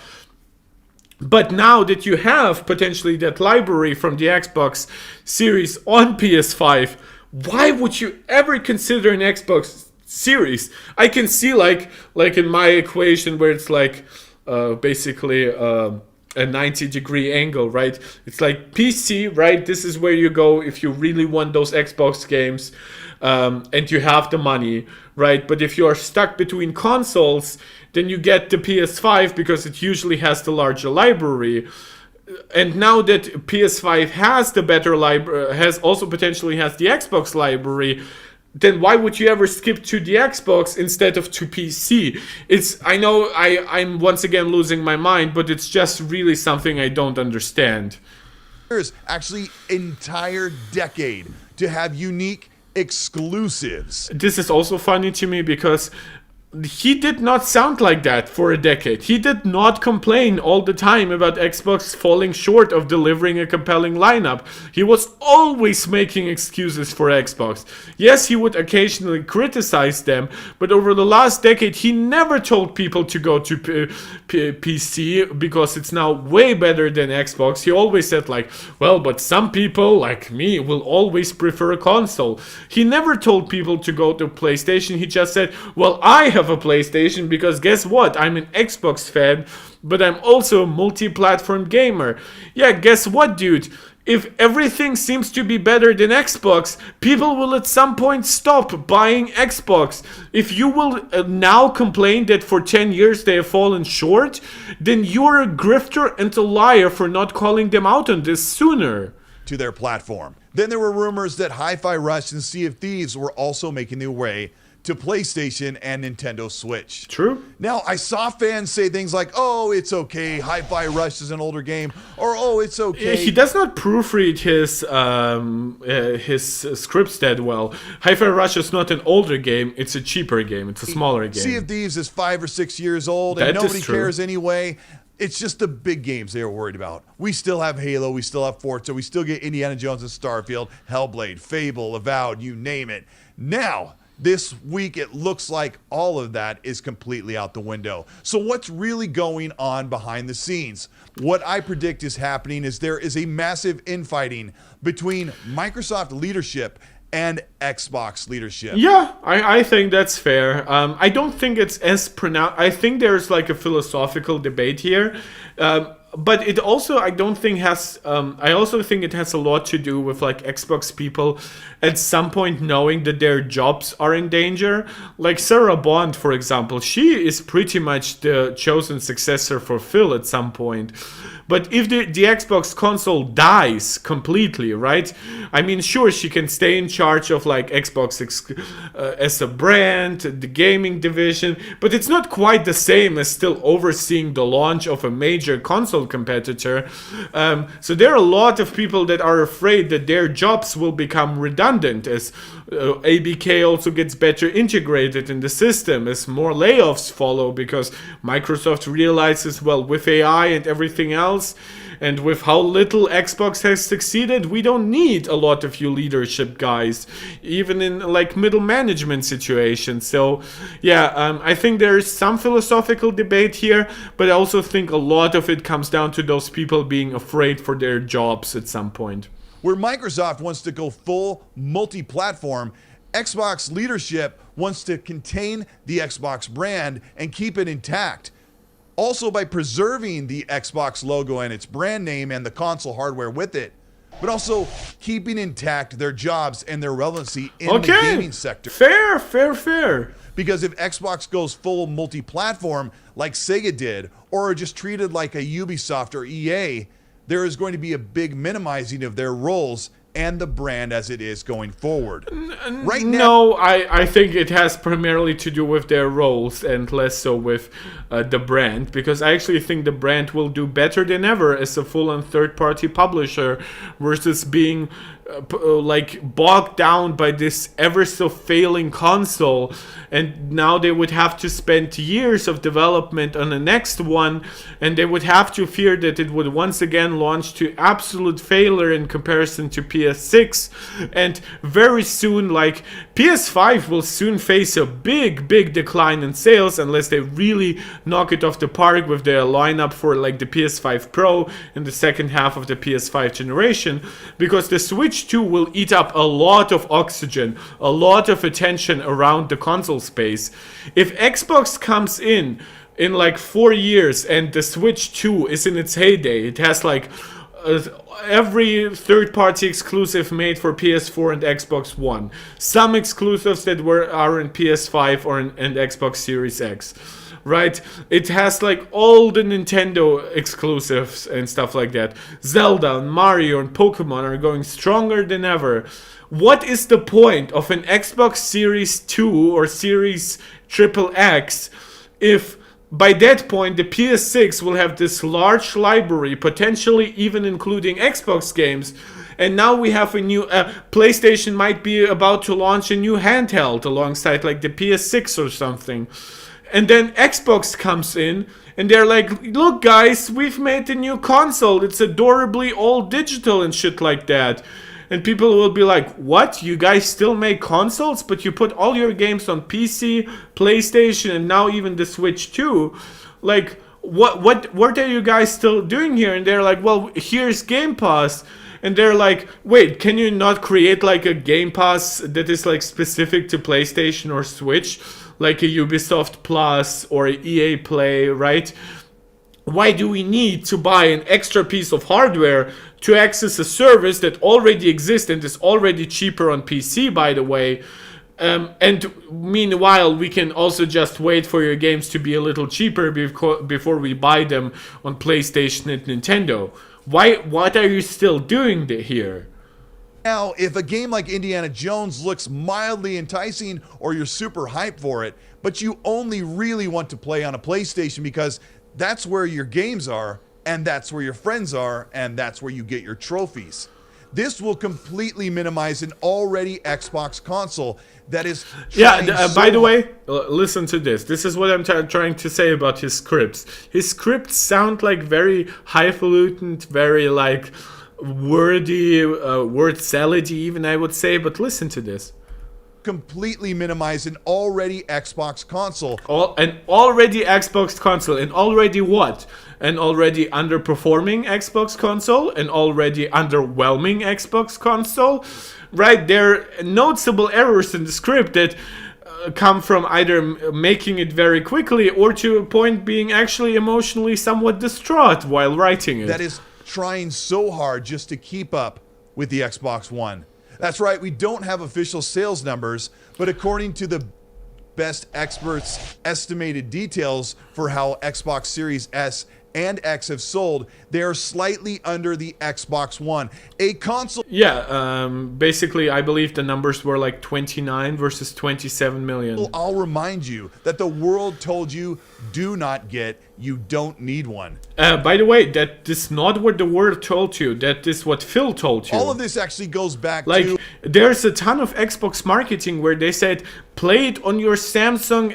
But now that you have potentially that library from the Xbox Series on PS5, why would you ever consider an Xbox Series? I can see like in my equation where it's like basically a 90-degree angle, right? It's like PC, right? This is where you go if you really want those Xbox games, and you have the money, right? But if you are stuck between consoles, then you get the PS5 because it usually has the larger library. And now that PS5 has the better library, has also potentially has the Xbox library, then why would you ever skip to the Xbox instead of to PC? I know I'm once again losing my mind, but it's just really something I don't understand.
There's actually entire decade to have unique exclusives.
This is also funny to me because he did not sound like that for a decade. He did not complain all the time about Xbox falling short of delivering a compelling lineup. He was always making excuses for Xbox. Yes, he would occasionally criticize them, but over the last decade, he never told people to go to PC because it's now way better than Xbox. He always said like, well, but some people like me will always prefer a console. He never told people to go to PlayStation. He just said, well, I have a PlayStation because guess what? I'm an Xbox fan, but I'm also a multi-platform gamer. Yeah, guess what, dude? If everything seems to be better than Xbox, people will at some point stop buying Xbox. If you will now complain that for 10 years they have fallen short, then you're a grifter and a liar for not calling them out on this sooner.
To their platform. Then there were rumors that Hi-Fi Rush and Sea of Thieves were also making their way to PlayStation and Nintendo Switch.
True.
Now, I saw fans say things like, oh, it's okay, Hi-Fi Rush is an older game, or oh, it's okay.
He does not proofread his scripts that well. Hi-Fi Rush is not an older game, it's a cheaper game, it's a smaller game.
Sea of Thieves is 5 or 6 years old, and nobody cares anyway. It's just the big games they were worried about. We still have Halo, we still have Forza, we still get Indiana Jones and Starfield, Hellblade, Fable, Avowed, you name it. Now, this week, it looks like all of that is completely out the window. So what's really going on behind the scenes? What I predict is happening is there is a massive infighting between Microsoft leadership and Xbox leadership.
Yeah, I think that's fair. I don't think it's as pronounced. I think there's like a philosophical debate here. But it also, I don't think has, I also think it has a lot to do with like Xbox people at some point knowing that their jobs are in danger. Like Sarah Bond, for example, she is pretty much the chosen successor for Phil at some point. But if the Xbox console dies completely, right? I mean, sure, she can stay in charge of like Xbox as a brand, the gaming division, but it's not quite the same as still overseeing the launch of a major console competitor. So there are a lot of people that are afraid that their jobs will become redundant as ABK also gets better integrated in the system, as more layoffs follow because Microsoft realizes, well, with AI and everything else, and with how little Xbox has succeeded, we don't need a lot of you leadership guys, even in like middle management situations. So yeah, I think there is some philosophical debate here, but I also think a lot of it comes down to those people being afraid for their jobs at some point.
Where Microsoft wants to go full multi-platform, Xbox leadership wants to contain the Xbox brand and keep it intact. Also by preserving the Xbox logo and its brand name and the console hardware with it, but also keeping intact their jobs and their relevancy in the gaming sector.
Fair.
Because if Xbox goes full multi-platform like Sega did, or just treated like a Ubisoft or EA, there is going to be a big minimizing of their roles and the brand as it is going forward. Right now,
No, I think it has primarily to do with their roles and less so with the brand, because I actually think the brand will do better than ever as a full-on third-party publisher versus being like bogged down by this ever so failing console, and now they would have to spend years of development on the next one, and they would have to fear that it would once again launch to absolute failure in comparison to PS6, and very soon, like, PS5 will soon face a big decline in sales unless they really knock it off the park with their lineup for like the PS5 Pro in the second half of the PS5 generation, because the Switch 2 will eat up a lot of oxygen, a lot of attention around the console space. If Xbox comes in like 4 years and the Switch 2 is in its heyday, it has like every third-party exclusive made for PS4 and Xbox One, some exclusives that are in PS5 or in Xbox Series X, right? It has like all the Nintendo exclusives and stuff like that. Zelda and Mario and Pokemon are going stronger than ever. What is the point of an Xbox Series 2 or Series XXX if by that point the PS6 will have this large library, potentially even including Xbox games, and now we have a new PlayStation might be about to launch a new handheld alongside like the PS6 or something, and then Xbox comes in and they're like, look guys, we've made a new console, it's adorably all digital and shit like that. And people will be like, what? You guys still make consoles, but you put all your games on PC, PlayStation, and now even the Switch 2? Like, what are you guys still doing here? And they're like, well, here's Game Pass. And they're like, wait, can you not create like a Game Pass that is like specific to PlayStation or Switch? Like a Ubisoft Plus or a EA Play, right? Why do we need to buy an extra piece of hardware to access a service that already exists and is already cheaper on PC, by the way? And meanwhile, we can also just wait for your games to be a little cheaper before we buy them on PlayStation and Nintendo. What are you still doing here?
Now, if a game like Indiana Jones looks mildly enticing or you're super hyped for it, but you only really want to play on a PlayStation because that's where your games are, and that's where your friends are, and that's where you get your trophies, this will completely minimize an already Xbox console that is
by the way, listen to this. This is what I'm trying to say about his scripts. His scripts sound like very highfalutin, very like wordy, word salady even, I would say, but listen to this.
Completely minimize an already Xbox console.
An already Xbox console, and already what? An already underperforming Xbox console? An already underwhelming Xbox console? Right, there are noticeable errors in the script that come from either making it very quickly or to a point being actually emotionally somewhat distraught while writing it.
That is trying so hard just to keep up with the Xbox One. That's right, we don't have official sales numbers, but according to the best experts' estimated details for how Xbox Series S and X have sold, they are slightly under the Xbox One. A console...
Yeah, basically, I believe the numbers were like 29 versus 27 million.
I'll remind you that the world told you, do not get, you don't need one.
By the way, that is not what the world told you. That is what Phil told you.
All of this actually goes back
like,
to...
there's a ton of Xbox marketing where they said, play it on your Samsung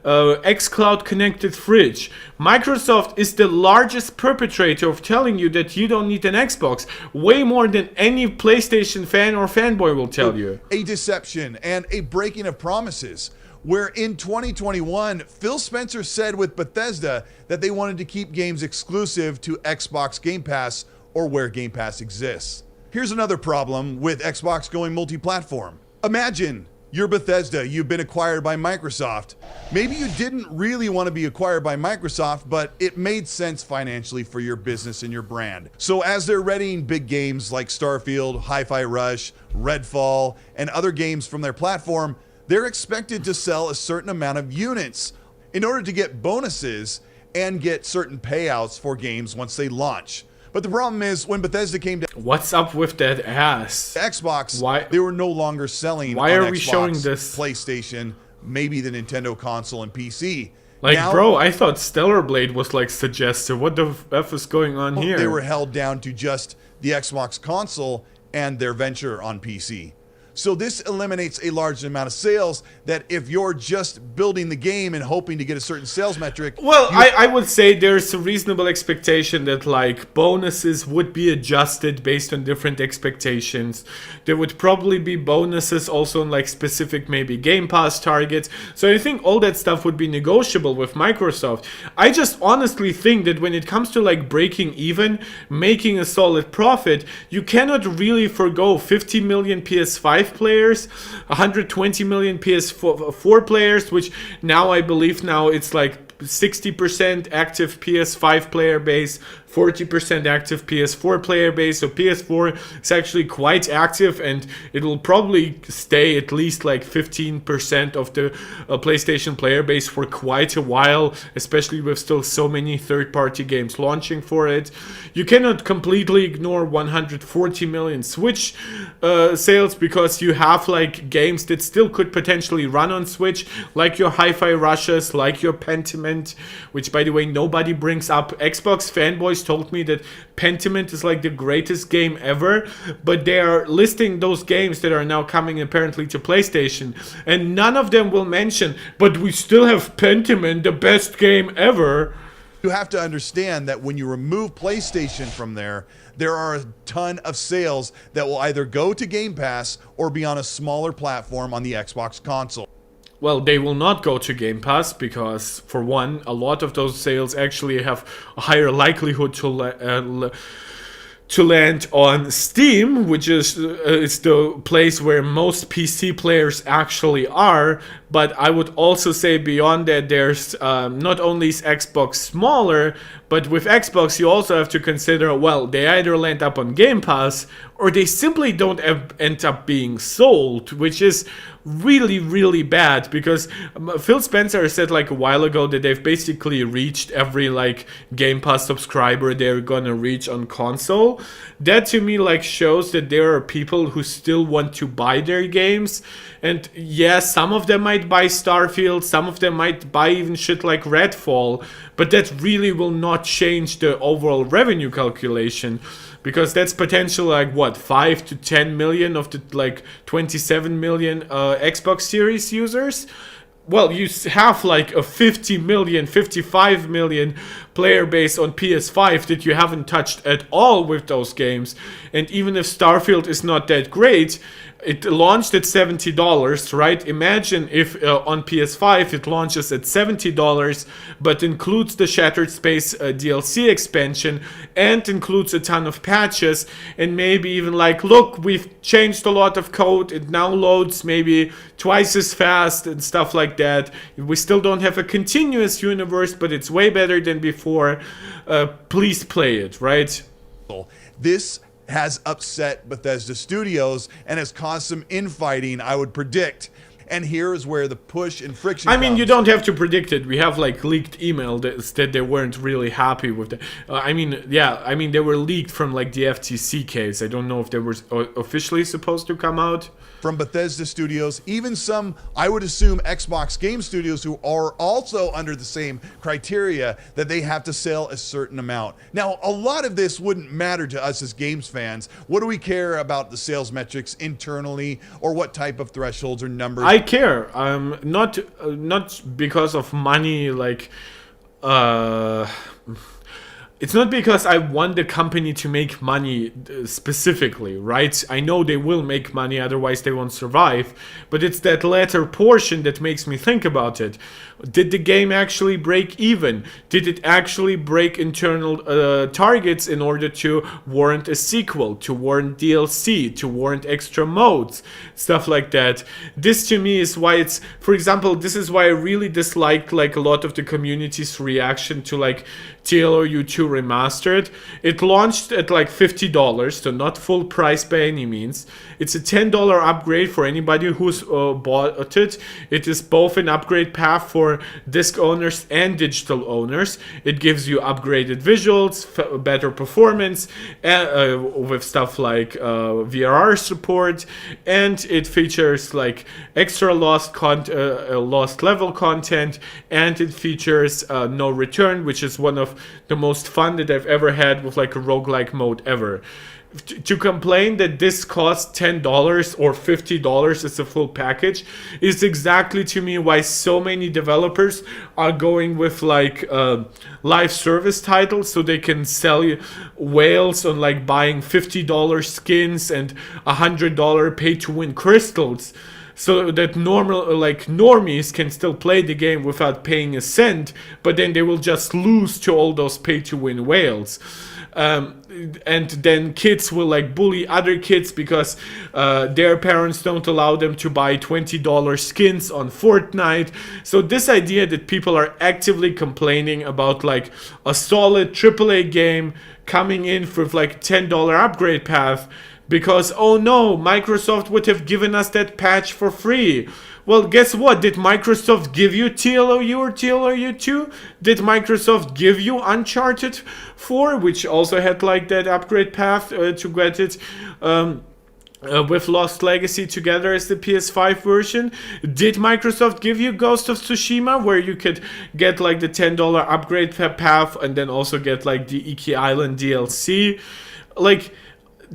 xCloud connected fridge. Microsoft is the largest perpetrator of telling you that you don't need an Xbox, way more than any PlayStation fan or fanboy will tell you.
A deception and a breaking of promises, where in 2021, Phil Spencer said with Bethesda that they wanted to keep games exclusive to Xbox Game Pass or where Game Pass exists. Here's another problem with Xbox going multi-platform. Imagine you're Bethesda, you've been acquired by Microsoft. Maybe you didn't really want to be acquired by Microsoft, but it made sense financially for your business and your brand. So as they're readying big games like Starfield, Hi-Fi Rush, Redfall, and other games from their platform, they're expected to sell a certain amount of units in order to get bonuses and get certain payouts for games once they launch. But the problem is when Bethesda came to
What's up with that ass?
Xbox,
Why-
they were no longer selling
Why
on
are we
Xbox,
showing this?
PlayStation, maybe the Nintendo console and PC.
Like,
Now,
bro, I thought Stellar Blade was like suggested. What the F is going on here?
they were held down to just the Xbox console and their venture on PC. So this eliminates a large amount of sales that if you're just building the game and hoping to get a certain sales metric.
Well, I would say there's a reasonable expectation that like bonuses would be adjusted based on different expectations. There would probably be bonuses also on like specific maybe Game Pass targets. So I think all that stuff would be negotiable with Microsoft. I just honestly think that when it comes to like breaking even, making a solid profit, you cannot really forgo 50 million PS5 players, 120 million PS4 players, which now I believe now it's like 60% active PS5 player base, 40% active PS4 player base. So PS4 is actually quite active, and it will probably stay at least like 15% of the PlayStation player base for quite a while, especially with still so many third-party games launching for it. You cannot completely ignore 140 million Switch sales, because you have like games that still could potentially run on Switch, like your Hi-Fi Rushes, like your Pentiment, which by the way nobody brings up. Xbox fanboys told me that Pentiment is like the greatest game ever, but they are listing those games that are now coming apparently to PlayStation, and none of them will mention, but we still have Pentiment, the best game ever.
You have to understand that when you remove PlayStation from there, there are a ton of sales that will either go to Game Pass or be on a smaller platform on the Xbox console.
Well, they will not go to Game Pass because, for one, a lot of those sales actually have a higher likelihood to land on Steam, which is it's the place where most PC players actually are. But I would also say beyond that, there's not only is Xbox smaller, but with Xbox you also have to consider, well, they either land up on Game Pass or they simply don't end up being sold, which is really, really bad, because Phil Spencer said like a while ago that they've basically reached every like Game Pass subscriber they're gonna reach on console. That to me like shows that there are people who still want to buy their games, and yes, some of them might buy Starfield, some of them might buy even shit like Redfall, but that really will not change the overall revenue calculation. Because that's potential like what, 5 to 10 million of the like 27 million Xbox Series users. Well, you have like a 50 million, 55 million player base on PS5 that you haven't touched at all with those games. And even if Starfield is not that great, it launched at $70, right? Imagine if on PS5 it launches at $70, but includes the Shattered Space DLC expansion and includes a ton of patches, and maybe even like, look, we've changed a lot of code, it now loads maybe twice as fast and stuff like that. We still don't have a continuous universe, but it's way better than before. Please play it, right?
This has upset Bethesda Studios and has caused some infighting, I would predict. And here is where the push and friction comes.
You don't have to predict it. We have like leaked email that they weren't really happy with it. They were leaked from like the FTC case. I don't know if they were officially supposed to come out.
From Bethesda Studios, even some, I would assume, Xbox game studios who are also under the same criteria that they have to sell a certain amount. Now, a lot of this wouldn't matter to us as games fans. What do we care about the sales metrics internally, or what type of thresholds or numbers?
I care. Not because of money. It's not because I want the company to make money specifically, right? I know they will make money, otherwise they won't survive. But it's that latter portion that makes me think about it. Did the game actually break even? Did it actually break internal targets in order to warrant a sequel, to warrant DLC, to warrant extra modes, stuff like that? This to me is why it's, for example, this is why I really disliked like a lot of the community's reaction to like Taylor YouTube 2 Remastered. It launched at like $50, so not full price by any means. It's a $10 upgrade for anybody who's bought it. It is both an upgrade path for disc owners and digital owners. It gives you upgraded visuals, better performance, with stuff like VRR support, and it features like extra lost level content, and it features no return, which is one of the most fun that I've ever had with like a roguelike mode ever. To complain that this costs $10 or $50 as a full package is exactly to me why so many developers are going with like live service titles, so they can sell you whales on like buying $50 skins and $100 pay to win crystals, so that normies can still play the game without paying a cent, but then they will just lose to all those pay to win whales. And then kids will like bully other kids because their parents don't allow them to buy $20 skins on Fortnite. So this idea that people are actively complaining about like a solid AAA game coming in with like $10 upgrade path because, oh no, Microsoft would have given us that patch for free. Well, guess what? Did Microsoft give you TLOU or TLOU 2? Did Microsoft give you Uncharted 4, which also had like that upgrade path to get it with Lost Legacy together as the PS5 version? Did Microsoft give you Ghost of Tsushima, where you could get like the $10 upgrade path and then also get like the Iki Island DLC? Like,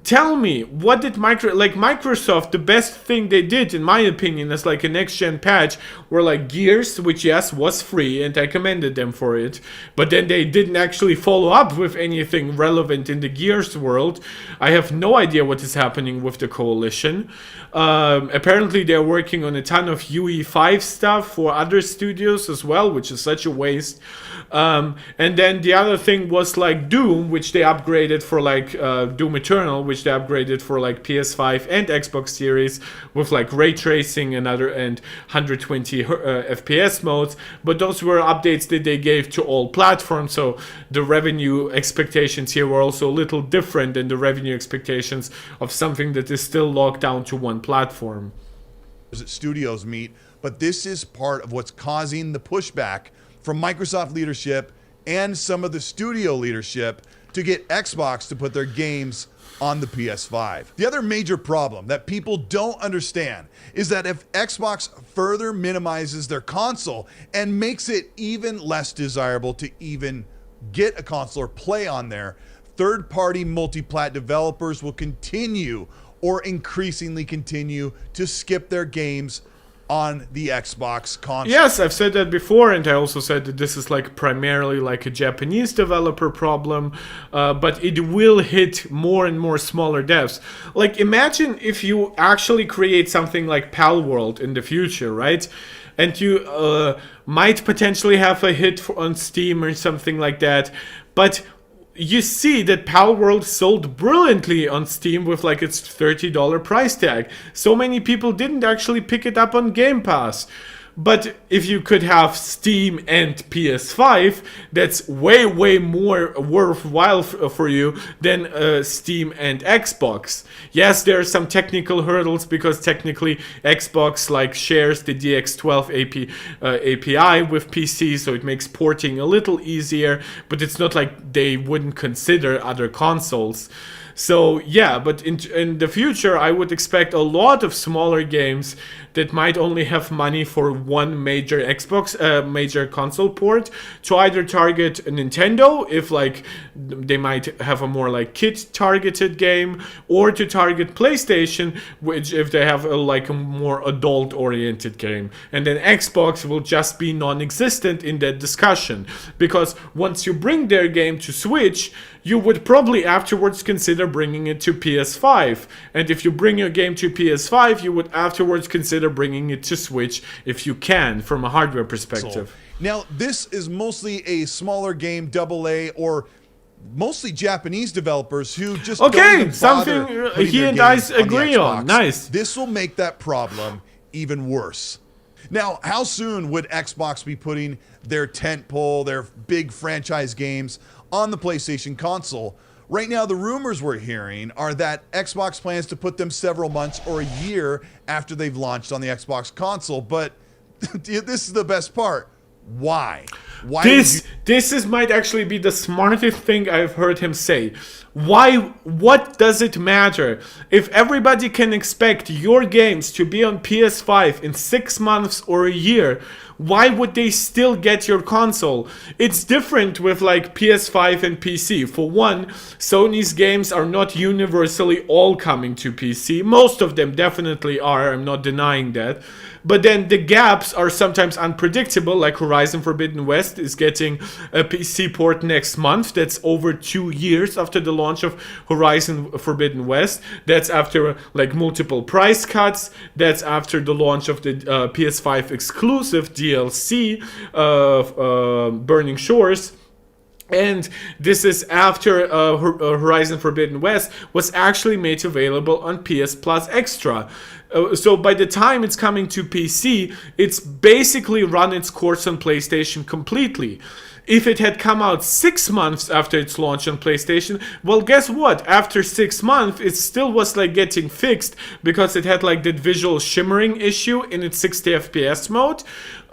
tell me, what did Microsoft, the best thing they did, in my opinion, as like a next-gen patch, were like Gears, which yes, was free, and I commended them for it, but then they didn't actually follow up with anything relevant in the Gears world. I have no idea what is happening with the Coalition. Apparently they're working on a ton of UE5 stuff for other studios as well, which is such a waste. And then the other thing was like Doom, which they upgraded for like Doom Eternal, which they upgraded for like PS5 and Xbox Series with like ray tracing and 120 FPS modes. But those were updates that they gave to all platforms, so the revenue expectations here were also a little different than the revenue expectations of something that is still locked down to one platform.
Studios meet, but this is part of what's causing the pushback from Microsoft leadership and some of the studio leadership to get Xbox to put their games on the PS5. The other major problem that people don't understand is that if Xbox further minimizes their console and makes it even less desirable to even get a console or play on there, third-party multi-plat developers will continue or increasingly continue to skip their games on the Xbox console.
Yes, I've said that before, and I also said that this is like primarily like a Japanese developer problem, but it will hit more and more smaller devs. Like, imagine if you actually create something like Pal World in the future, right? And you might potentially have a hit on Steam or something like that, but you see that Pal World sold brilliantly on Steam with like its $30 price tag. So many people didn't actually pick it up on Game Pass. But if you could have Steam and PS5, that's way, way more worthwhile for you than Steam and Xbox. Yes, there are some technical hurdles because technically Xbox like shares the DX12 API with PC, so it makes porting a little easier, but it's not like they wouldn't consider other consoles. So yeah, but in the future, I would expect a lot of smaller games that might only have money for one major major console port to either target Nintendo, if like they might have a more like kid-targeted game, or to target PlayStation, which if they have a more adult-oriented game. And then Xbox will just be non-existent in that discussion, because once you bring their game to Switch, you would probably afterwards consider bringing it to PS5. And if you bring your game to PS5, you would afterwards consider bringing it to Switch if you can, from a hardware perspective.
Now, this is mostly a smaller game, AA, or mostly Japanese developers who just don't even bother putting
he
their
and I
games
agree
the
on.
Xbox.
Nice.
This will make that problem even worse. Now, how soon would Xbox be putting their tentpole, their big franchise games on the PlayStation console? Right now, the rumors we're hearing are that Xbox plans to put them several months or a year after they've launched on the Xbox console. But this is the best part. Why?
This might actually be the smartest thing I've heard him say. Why? What does it matter if everybody can expect your games to be on PS5 in 6 months or a year? Why would they still get your console? It's different with like PS5 and PC. For one, Sony's games are not universally all coming to PC. Most of them definitely are, I'm not denying that. But then the gaps are sometimes unpredictable, like Horizon Forbidden West is getting a PC port next month. That's over 2 years after the launch of Horizon Forbidden West. That's after like multiple price cuts. That's after the launch of the PS5 exclusive DLC, Burning Shores. And this is after Horizon Forbidden West was actually made available on PS Plus Extra. So by the time it's coming to PC, it's basically run its course on PlayStation completely. If it had come out 6 months after its launch on PlayStation, well, guess what? After 6 months, it still was like getting fixed because it had like that visual shimmering issue in its 60 FPS mode.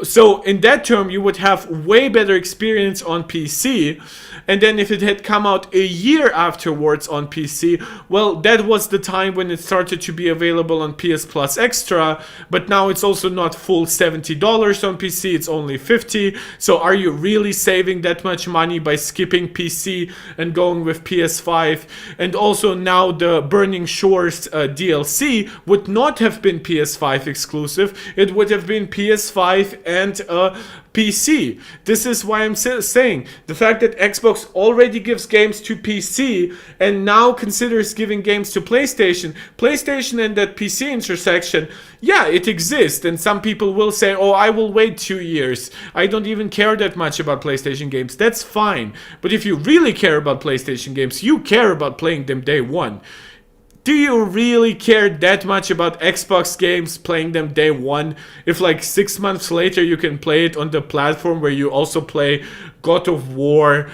So in that term, you would have way better experience on PC. And then if it had come out a year afterwards on PC, well, that was the time when it started to be available on PS Plus Extra. But now it's also not full $70 on PC, it's only $50. So are you really saving that much money by skipping PC and going with PS5? And also now the Burning Shores DLC would not have been PS5 exclusive. It would have been PS5 and PC. This is why I'm saying the fact that Xbox already gives games to PC and now considers giving games to PlayStation and that PC intersection, yeah, it exists. And some people will say, oh, I will wait 2 years. I don't even care that much about PlayStation games. That's fine. But if you really care about PlayStation games, you care about playing them day one. Do you really care that much about Xbox games, playing them day one, if like 6 months later you can play it on the platform where you also play God of War,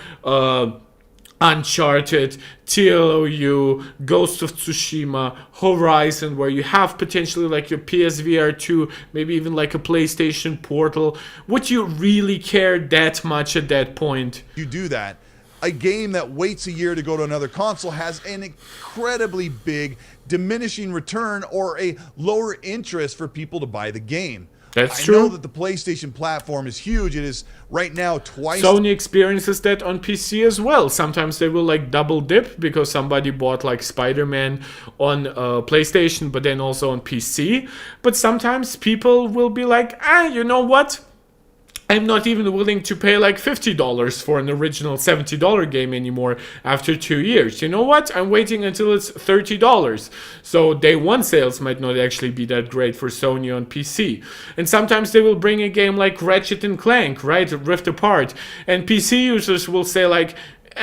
Uncharted, TLOU, Ghost of Tsushima, Horizon, where you have potentially like your PSVR 2, maybe even like a PlayStation Portal? Would you really care that much at that point?
You do that. A game that waits a year to go to another console has an incredibly big diminishing return or a lower interest for people to buy the game.
That's true.
I know that the PlayStation platform is huge. It is right now twice.
Sony experiences that on PC as well. Sometimes they will like double dip because somebody bought like Spider-Man on PlayStation, but then also on PC. But sometimes people will be like, you know what? I'm not even willing to pay like $50 for an original $70 game anymore after 2 years. You know what? I'm waiting until it's $30. So day one sales might not actually be that great for Sony on PC. And sometimes they will bring a game like Ratchet and Clank, right? Rift Apart. And PC users will say like,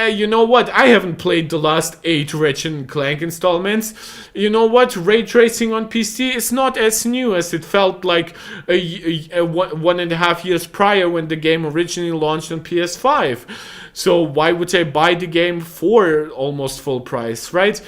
you know what? I haven't played the last 8 Ratchet and Clank installments. You know what? Ray tracing on PC is not as new as it felt like 1.5 years prior when the game originally launched on PS5. So why would I buy the game for almost full price, right?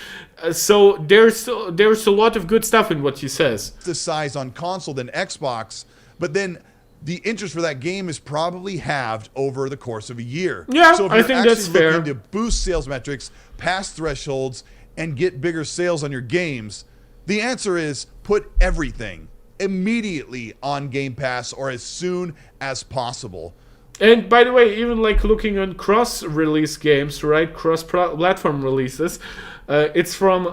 So there's a lot of good stuff in what he says.
The size on console than Xbox, but then the interest for that game is probably halved over the course of a year.
Yeah,
so if
I think that's fair.
Looking to boost sales metrics, pass thresholds, and get bigger sales on your games, the answer is put everything immediately on Game Pass or as soon as possible.
And by the way, even like looking on cross-release games, right? Cross-platform releases. It's from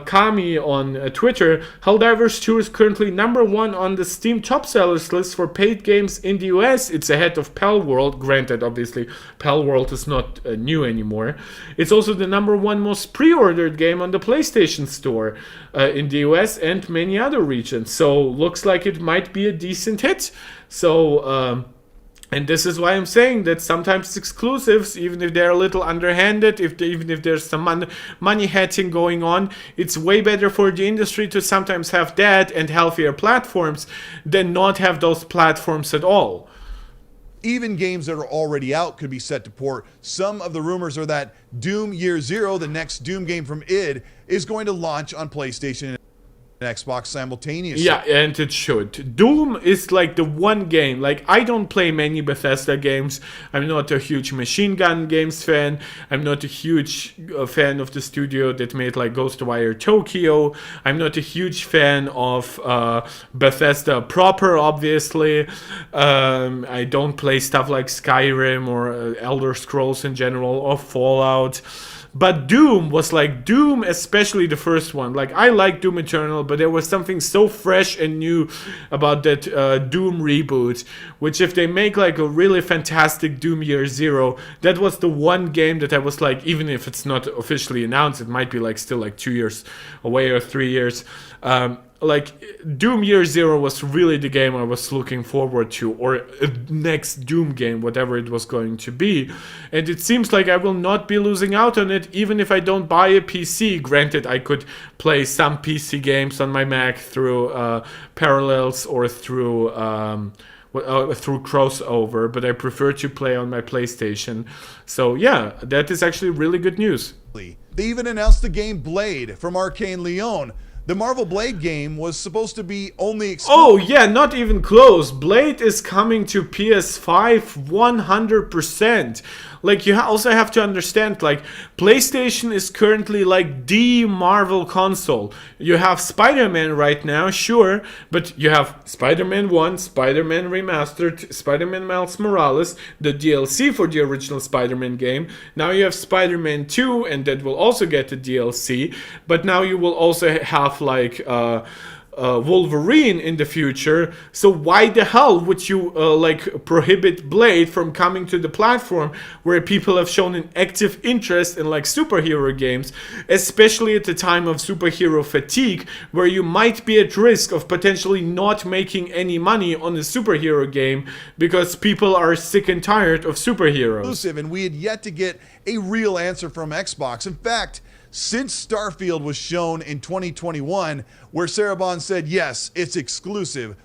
Kami on Twitter. Helldivers 2 is currently #1 on the Steam top sellers list for paid games in the US. It's ahead of Palworld. Granted, obviously, Palworld is not new anymore. It's also the #1 most pre-ordered game on the PlayStation Store in the US and many other regions. So looks like it might be a decent hit. So And this is why I'm saying that sometimes exclusives, even if they're a little underhanded, even if there's some money hatching going on, it's way better for the industry to sometimes have that and healthier platforms than not have those platforms at all.
Even games that are already out could be set to port. Some of the rumors are that Doom Year Zero, the next Doom game from id, is going to launch on PlayStation and Xbox simultaneously.
Yeah, and it should. Doom is like the one game. Like, I don't play many Bethesda games. I'm not a huge Machine Gun Games fan. I'm not a huge fan of the studio that made like Ghostwire Tokyo. I'm not a huge fan of Bethesda proper, obviously. I don't play stuff like Skyrim or Elder Scrolls in general or Fallout. But Doom was like, Doom, especially the first one. Like, I like Doom Eternal, but there was something so fresh and new about that Doom reboot, which if they make like a really fantastic Doom Year Zero, that was the one game that I was like, even if it's not officially announced, it might be like still like 2 years away or 3 years. Like, Doom Year Zero was really the game I was looking forward to, or next Doom game, whatever it was going to be. And it seems like I will not be losing out on it, even if I don't buy a PC. Granted, I could play some PC games on my Mac through Parallels or through crossover, but I prefer to play on my PlayStation. So yeah, that is actually really good news.
They even announced the game Blade from Arcane Leon. The Marvel Blade game was supposed to be only exclusive.
Oh yeah, not even close. Blade is coming to PS5 100%. Like, you also have to understand, like, PlayStation is currently like the Marvel console. You have Spider-Man right now, sure, but you have Spider-Man 1, Spider-Man Remastered, Spider-Man Miles Morales, the DLC for the original Spider-Man game. Now you have Spider-Man 2, and that will also get the DLC, but now you will also have like Wolverine in the future. So why the hell would you like prohibit Blade from coming to the platform where people have shown an active interest in like superhero games, especially at the time of superhero fatigue, where you might be at risk of potentially not making any money on a superhero game because people are sick and tired of superheroes.
And we had yet to get a real answer from Xbox. In fact, since Starfield was shown in 2021, where Sarah Bond said, yes, it's exclusive,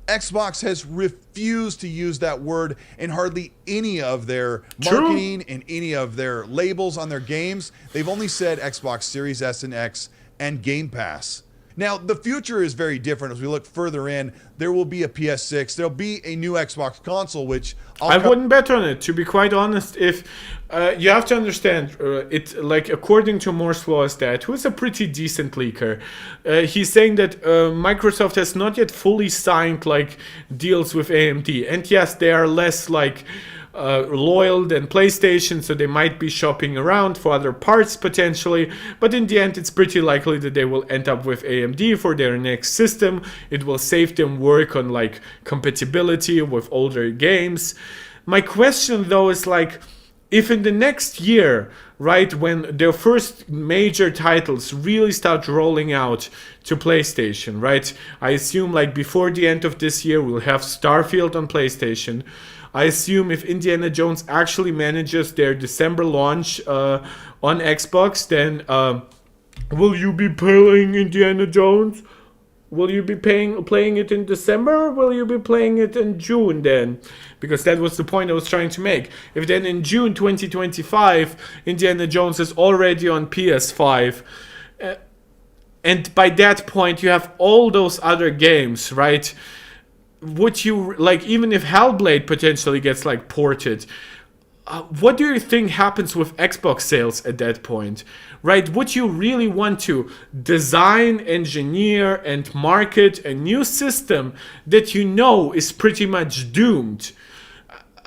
Xbox has refused to use that word in hardly any of their marketing and any of their labels on their games. They've only said Xbox Series S and X and Game Pass. Now, the future is very different. As we look further in, there will be a PS6. There'll be a new Xbox console, which
I wouldn't bet on it, to be quite honest. If you have to understand, it like according to Moore's Law, that who's a pretty decent leaker, he's saying that Microsoft has not yet fully signed like deals with AMD, and yes, they are less like loyal than PlayStation, so they might be shopping around for other parts potentially, but in the end it's pretty likely that they will end up with AMD for their next system. It will save them work on like compatibility with older games. My question though is like, if in the next year, right, when their first major titles really start rolling out to PlayStation, right, I assume like before the end of this year we'll have Starfield on PlayStation. I assume if Indiana Jones actually manages their December launch on Xbox, then will you be playing Indiana Jones? Will you be playing it in December, or will you be playing it in June then? Because that was the point I was trying to make. If then in June 2025, Indiana Jones is already on PS5, and by that point you have all those other games, right? Would you, like, even if Hellblade potentially gets like ported, what do you think happens with Xbox sales at that point, right? Would you really want to design, engineer, and market a new system that you know is pretty much doomed?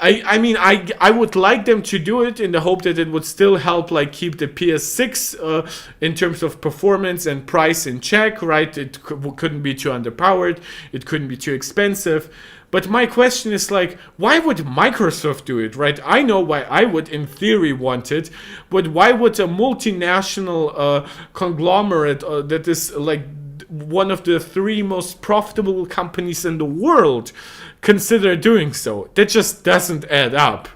I mean, I would like them to do it in the hope that it would still help like keep the PS6 in terms of performance and price in check, right? It couldn't be too underpowered, it couldn't be too expensive. But my question is like, why would Microsoft do it, right? I know why I would in theory want it, but why would a multinational conglomerate that is like one of the 3 most profitable companies in the world consider doing so. That just doesn't add up.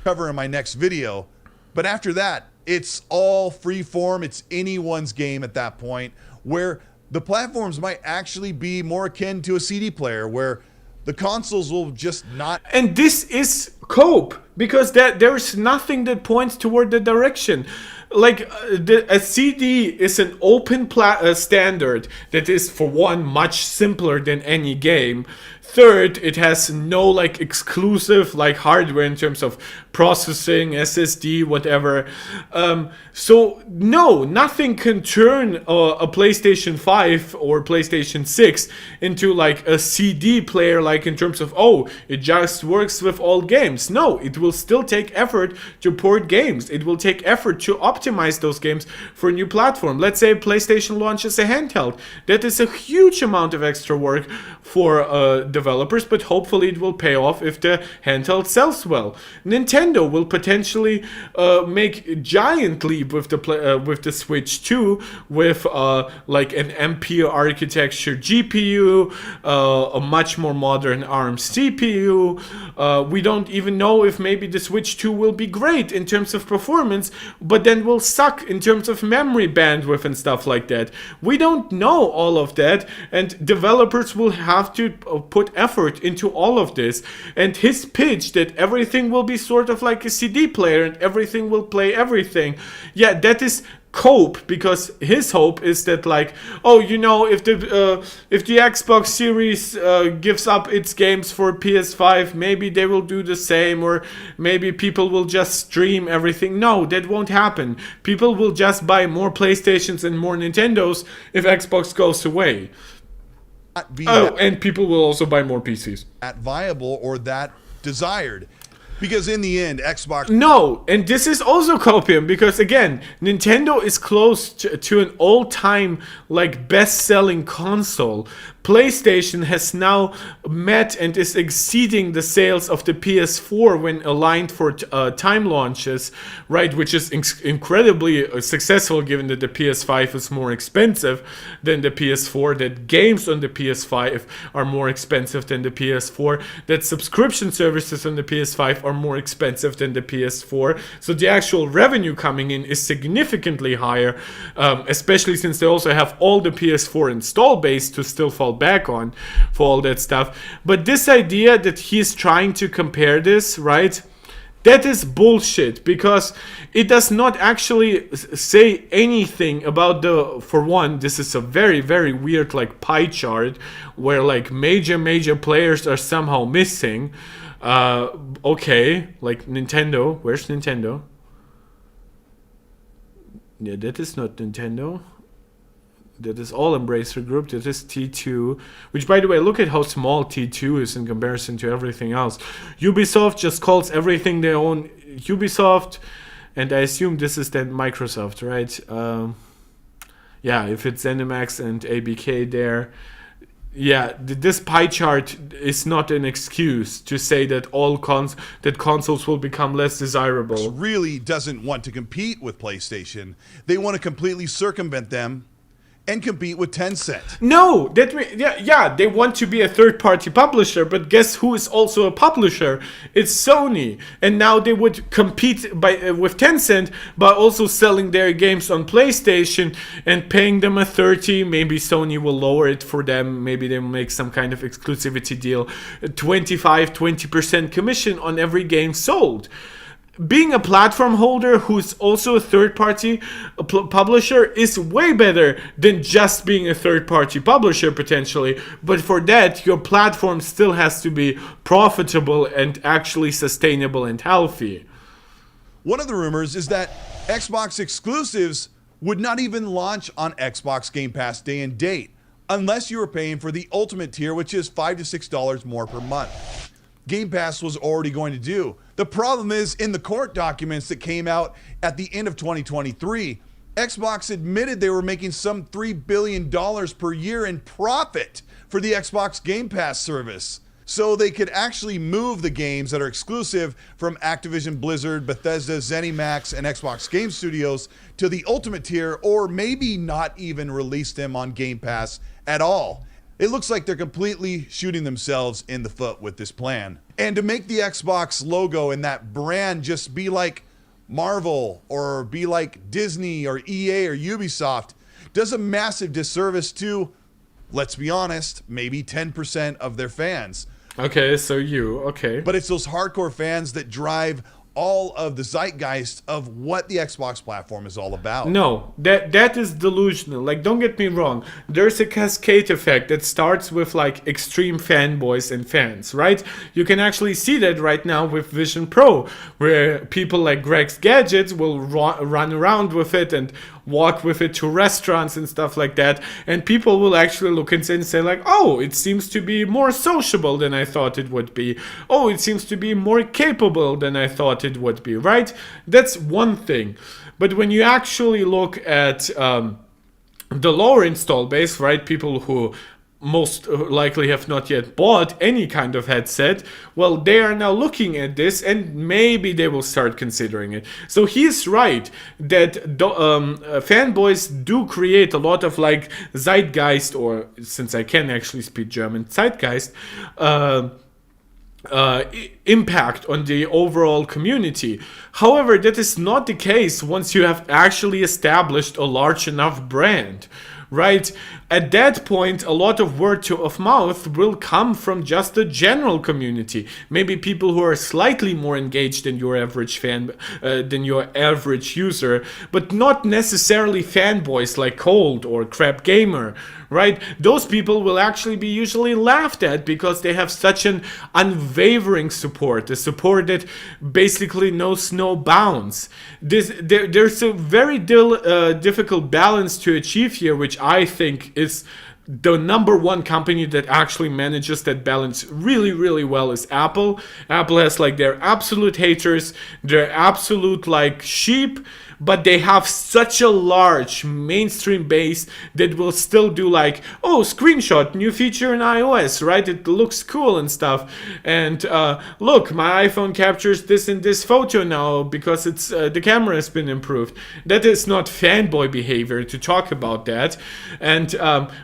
Cover in my next video. But after that, it's all free form. It's anyone's game at that point, where the platforms might actually be more akin to a CD player, where the consoles will just not.
And this is cope, because there's nothing that points toward the direction. Like a CD is an open standard that is, for one, much simpler than any game. Third, it has no like exclusive like hardware in terms of processing, SSD, whatever. So no, nothing can turn a PlayStation 5 or PlayStation 6 into like a CD player, like in terms of, oh, it just works with all games. No, it will still take effort to port games. It will take effort to optimize those games for a new platform. Let's say PlayStation launches a handheld. That is a huge amount of extra work for developers, but hopefully it will pay off if the handheld sells well. Nintendo will potentially make a giant leap with the Switch 2, with like an MP architecture GPU, a much more modern ARM CPU. We don't even know if maybe the Switch 2 will be great in terms of performance, but then will suck in terms of memory bandwidth and stuff like that. We don't know all of that, and developers will have to put effort into all of this. And his pitch that everything will be sort of like a CD player and everything will play everything, yeah, that is cope, because his hope is that, like, oh, you know, if the Xbox Series gives up its games for PS5, maybe they will do the same, or maybe people will just stream everything. No, that won't happen. People will just buy more PlayStations and more Nintendos if Xbox goes away. And people will also buy more PCs.
That viable or that desired. Because in the end, Xbox...
No, and this is also copium, because again, Nintendo is close to an all-time like best-selling console. PlayStation has now met and is exceeding the sales of the PS4 when aligned for time launches, right? Which is incredibly successful, given that the PS5 is more expensive than the PS4, that games on the PS5 are more expensive than the PS4, that subscription services on the PS5 are more expensive than the PS4. So the actual revenue coming in is significantly higher, especially since they also have all the PS4 install base to still fall back on for all that stuff. But this idea that he's trying to compare this, right, that is bullshit, because it does not actually say anything about for one, this is a very, very weird like pie chart where like major players are somehow missing. Okay, like Nintendo, where's Nintendo? Yeah, that is not Nintendo. That is all Embracer Group. That is T2. Which, by the way, look at how small T2 is in comparison to everything else. Ubisoft just calls everything their own Ubisoft. And I assume this is then Microsoft, right? Yeah, if it's ZeniMax and ABK there. Yeah, this pie chart is not an excuse to say that consoles will become less desirable.
Really doesn't want to compete with PlayStation. They want to completely circumvent them and compete with Tencent.
No, they want to be a third-party publisher, but guess who is also a publisher? It's Sony, and now they would compete with Tencent by also selling their games on PlayStation and paying them a 30. Maybe Sony will lower it for them. Maybe they will make some kind of exclusivity deal, 20% commission on every game sold. Being a platform holder who's also a third-party publisher is way better than just being a third-party publisher, potentially. But for that, your platform still has to be profitable and actually sustainable and healthy.
One of the rumors is that Xbox exclusives would not even launch on Xbox Game Pass day and date, unless you were paying for the Ultimate tier, which is $5 to $6 more per month. Game Pass was already going to do. The problem is, in the court documents that came out at the end of 2023, Xbox admitted they were making some $3 billion per year in profit for the Xbox Game Pass service. so they could actually move the games that are exclusive from Activision Blizzard, Bethesda, ZeniMax, and Xbox Game Studios to the Ultimate tier, or maybe not even release them on Game Pass at all. It looks like they're completely shooting themselves in the foot with this plan. And to make the Xbox logo and that brand just be like Marvel or be like Disney or EA or Ubisoft does a massive disservice to, let's be honest, maybe 10% of their fans.
Okay, so okay.
But it's those hardcore fans that drive all of the zeitgeist of what the Xbox platform is all about.
No, that is delusional. Like, don't get me wrong. There's a cascade effect that starts with like extreme fanboys and fans, right? You can actually see that right now with Vision Pro, where people like Greg's Gadgets will run around with it and walk with it to restaurants and stuff like that, and people will actually look and say like, oh, it seems to be more sociable than I thought it would be. Oh, it seems to be more capable than I thought it would be, right? That's one thing. But when you actually look at the lower install base, right, people who most likely have not yet bought any kind of headset, well, they are now looking at this and maybe they will start considering it. So he's right that fanboys do create a lot of like zeitgeist, or since I can actually speak German, zeitgeist, impact on the overall community. However, that is not the case once you have actually established a large enough brand. Right? At that point, a lot of word of mouth will come from just the general community. Maybe people who are slightly more engaged than your average fan, than your average user, but not necessarily fanboys like Cold or Crap Gamer, right? Those people will actually be usually laughed at because they have such an unwavering support, a support that basically knows no bounds. There's a very difficult balance to achieve here, which I think is the number one company that actually manages that balance really, really well is Apple. Apple has like their absolute haters, their absolute like sheep, but they have such a large mainstream base that will still do like, oh, screenshot, new feature in iOS, right? It looks cool and stuff. And look, my iPhone captures this in this photo now because it's the camera has been improved. That is not fanboy behavior to talk about that. And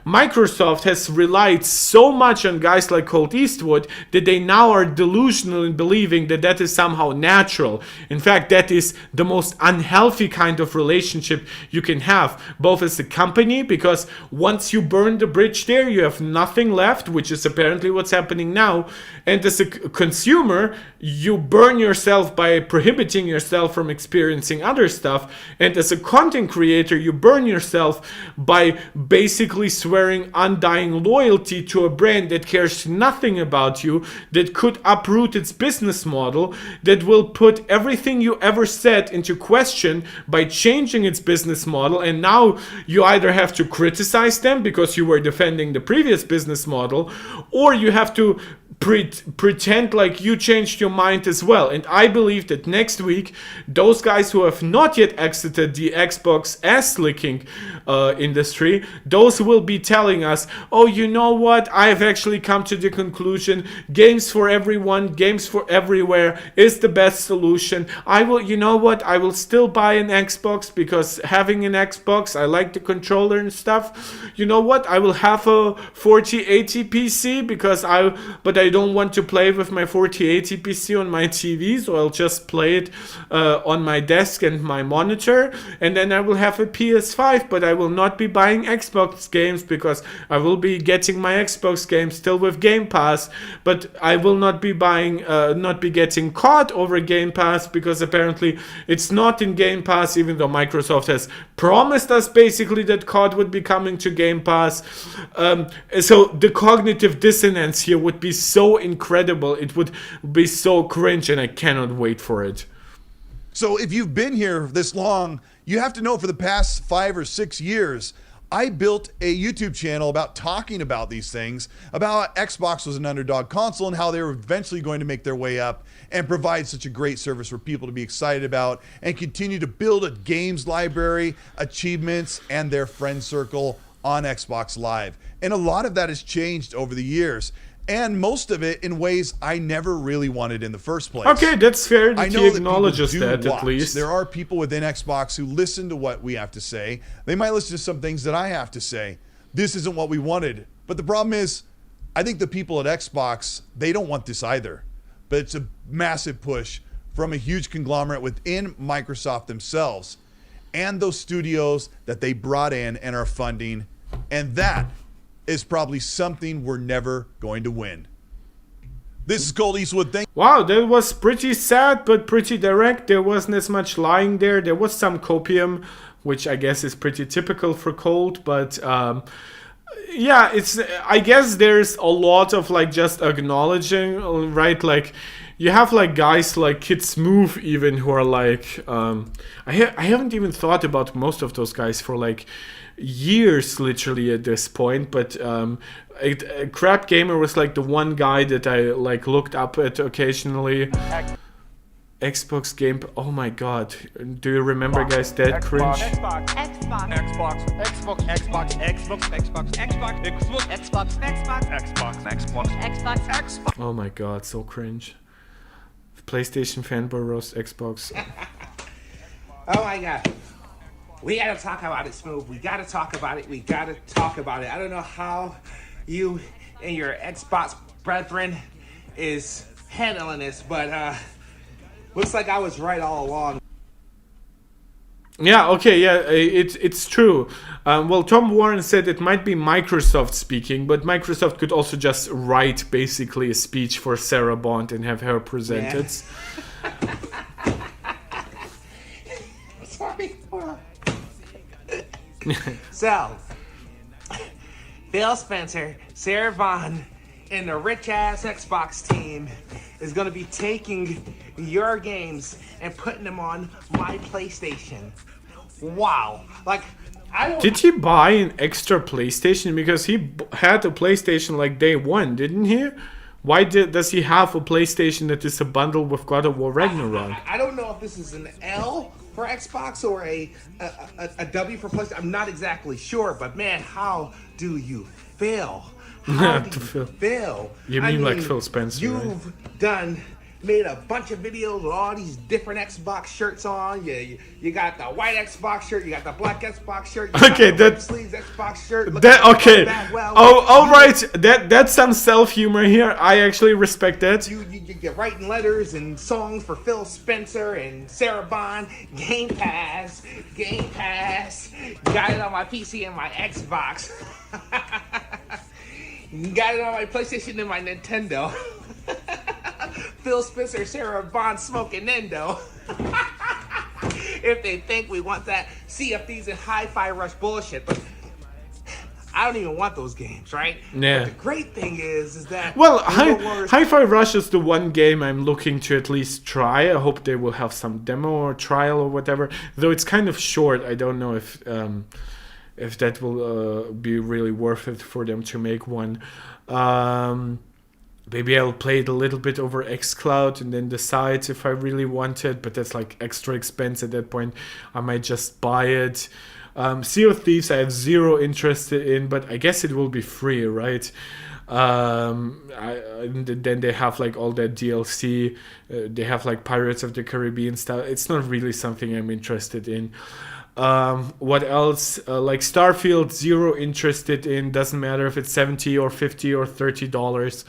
Microsoft has relied so much on guys like Colt Eastwood that they now are delusional in believing that that is somehow natural. In fact, that is the most unhealthy kind of relationship you can have, both as a company, because once you burn the bridge there, you have nothing left, which is apparently what's happening now. And as a consumer, you burn yourself by prohibiting yourself from experiencing other stuff. And as a content creator, you burn yourself by basically swearing undying loyalty to a brand that cares nothing about you, that could uproot its business model, that will put everything you ever said into question by changing its business model. And now you either have to criticize them because you were defending the previous business model, or you have to pretend like you changed your mind as well. And I believe that next week, those guys who have not yet exited the Xbox ass-licking industry, those will be telling us, oh, you know what, I've actually come to the conclusion, games for everyone, games for everywhere is the best solution. I will, you know what, I will still buy an Xbox because having an Xbox, I like the controller and stuff. You know what, I will have a 4080 PC because I don't want to play with my 4080 PC on my TV, so I'll just play it on my desk and my monitor. And then I will have a PS5, but I will not be buying Xbox games because I will be getting my Xbox games still with Game Pass, but I will not be buying, not be getting COD over Game Pass because apparently it's not in Game Pass, even though Microsoft has promised us basically that COD would be coming to Game Pass. So the cognitive dissonance here would be so incredible, it would be so cringe, and I cannot wait for it.
So if you've been here this long, you have to know for the past 5 or 6 years, I built a YouTube channel about talking about these things, about how Xbox was an underdog console and how they were eventually going to make their way up and provide such a great service for people to be excited about and continue to build a games library, achievements, and their friend circle on Xbox Live. And a lot of that has changed over the years. and most of it in ways I never really wanted in the first place.
Okay, that's fair that
I know
he
that
acknowledges
people do
that
watch.
at least.
There are people within Xbox who listen to what we have to say. They might listen to some things that I have to say. This isn't what we wanted. But the problem is, I think the people at Xbox, they don't want this either. But it's a massive push from a huge conglomerate within Microsoft themselves and those studios that they brought in and are funding. And that is probably something we're never going to win. This is Colt Eastwood.
Wow, that was pretty sad, but pretty direct. There wasn't as much lying there. There was some copium, which I guess is pretty typical for Colt, but yeah, it's. I guess there's a lot of like just acknowledging, right? Like you have like guys like Kid Smooth even who are like, I haven't even thought about most of those guys for like years literally at this point, but Crap Gamer was like the one guy that I like looked up at occasionally. Xbox game. Oh my god, do you remember guys that cringe?
Xbox.
Oh my god, so cringe. PlayStation fanboy roast Xbox.
Oh my god. We gotta talk about it, Smooth. We gotta talk about it. We gotta talk about it. I don't know how you and your Xbox brethren is handling this, but looks like I was right all along.
Yeah, okay, yeah, it's true. Well, Tom Warren said it might be Microsoft speaking, but Microsoft could also just write basically a speech for Sarah Bond and have her present it.
Sorry. So, Phil Spencer, Sarah Vaughn, and the rich-ass Xbox team is going to be taking your games and putting them on my PlayStation. Wow. Like, I don't...
Did he buy an extra PlayStation? Because he had a PlayStation like day one, didn't he? Why does he have a PlayStation that is a bundle with God of War Ragnarok?
I don't know if this is an L for Xbox or a W for PlayStation. I'm not exactly sure, but man, how do you fail? How do you fail?
You mean like Phil Spencer?
You've made a bunch of videos with all these different Xbox shirts on. You got the white Xbox shirt, you got the black Xbox shirt, you
okay,
got the sleeves Xbox shirt.
Okay. Oh, all right. That's some self-humor here. I actually respect that.
You're writing letters and songs for Phil Spencer and Sarah Bond. Game Pass. Got it on my PC and my Xbox. Got it on my PlayStation and my Nintendo. Phil Spencer, Sarah Bond smoking Nendo. If they think we want that Sea of Thieves and Hi-Fi Rush bullshit, but I don't even want those games, right?
Yeah.
But the great thing is that...
Well, Hi-Fi Rush is the one game I'm looking to at least try. I hope they will have some demo or trial or whatever. Though it's kind of short, I don't know if that will be really worth it for them to make one. Maybe I'll play it a little bit over xCloud and then decide if I really want it, but that's like extra expense at that point. I might just buy it. Sea of Thieves I have zero interest in, but I guess it will be free, right? Then they have like all that DLC. They have like Pirates of the Caribbean stuff. It's not really something I'm interested in. What else? Like Starfield, zero interested in. Doesn't matter if it's $70 or $50 or $30.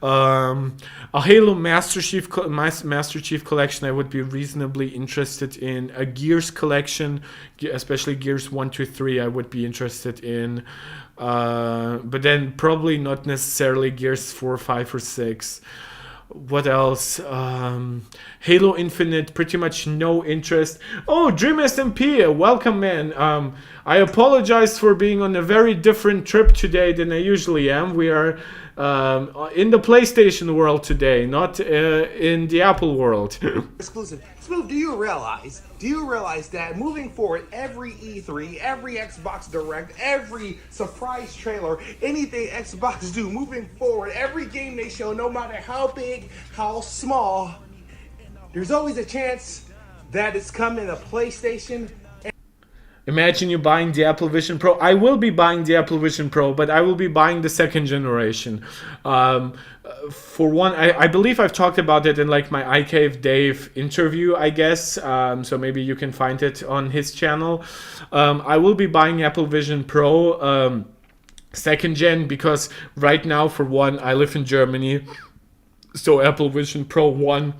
A Halo Master Chief Collection I would be reasonably interested in. A Gears collection, especially Gears 1, 2, 3 I would be interested in. But then probably not necessarily Gears 4, 5 or 6. What else? Halo Infinite, pretty much no interest. Oh, Dream SMP, welcome, man. I apologize for being on a very different trip today than I usually am. We are in the PlayStation world today, not in the Apple world.
Exclusive. Smooth, do you realize that moving forward, every E3, every Xbox Direct, every surprise trailer, anything Xbox do moving forward, every game they show, no matter how big, how small, there's always a chance that it's coming to PlayStation.
Imagine you buying the Apple Vision Pro. I will be buying the Apple Vision Pro, but I will be buying the second generation. For one, I believe I've talked about it in like my iCave Dave interview, I guess. So maybe you can find it on his channel. I will be buying Apple Vision Pro second gen because right now, for one, I live in Germany. So Apple Vision Pro 1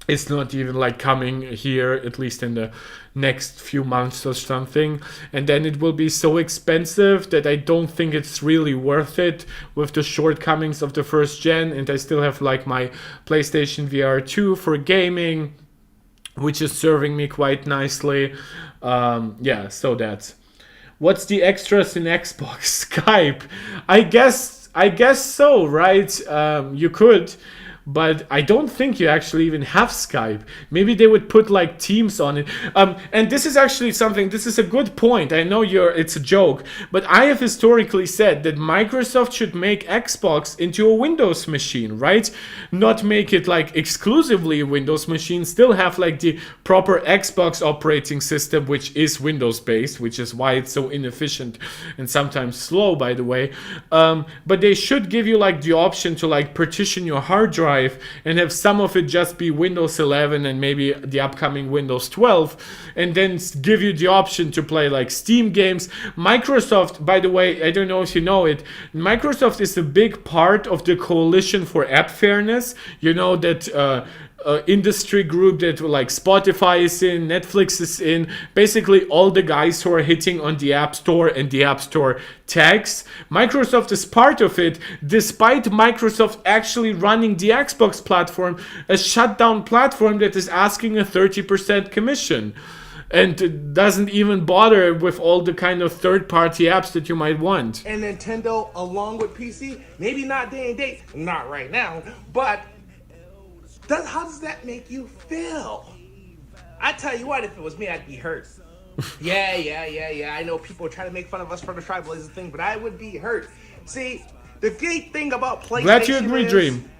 is not even like coming here, at least in the next few months or something. And then it will be so expensive that I don't think it's really worth it with the shortcomings of the first gen. And I still have like my PlayStation VR 2 for gaming, which is serving me quite nicely. Yeah, so that's... What's the extras in Xbox? Skype. I guess so, right? You could, but I don't think you actually even have Skype. Maybe they would put like Teams on it. And this is actually something, this is a good point. I know it's a joke, but I have historically said that Microsoft should make Xbox into a Windows machine, right? Not make it like exclusively a Windows machine, still have like the proper Xbox operating system, which is Windows based, which is why it's so inefficient and sometimes slow, by the way. But they should give you like the option to like partition your hard drive and have some of it just be Windows 11 and maybe the upcoming Windows 12, and then give you the option to play like Steam games. Microsoft, by the way, I don't know if you know it, Microsoft is a big part of the Coalition for App Fairness. You know that industry group that like Spotify is in, Netflix is in, basically all the guys who are hitting on the App Store and the App Store tags. Microsoft is part of it, despite Microsoft actually running the Xbox platform, a shutdown platform that is asking a 30% commission. And doesn't even bother with all the kind of third-party apps that you might want.
And Nintendo, along with PC, maybe not day and date, not right now, but how does that make you feel? I tell you what, if it was me, I'd be hurt. Yeah. I know people try to make fun of us for the Trailblazer thing, but I would be hurt. See, the great thing about PlayStation
Glad you agree,
is,
Dream.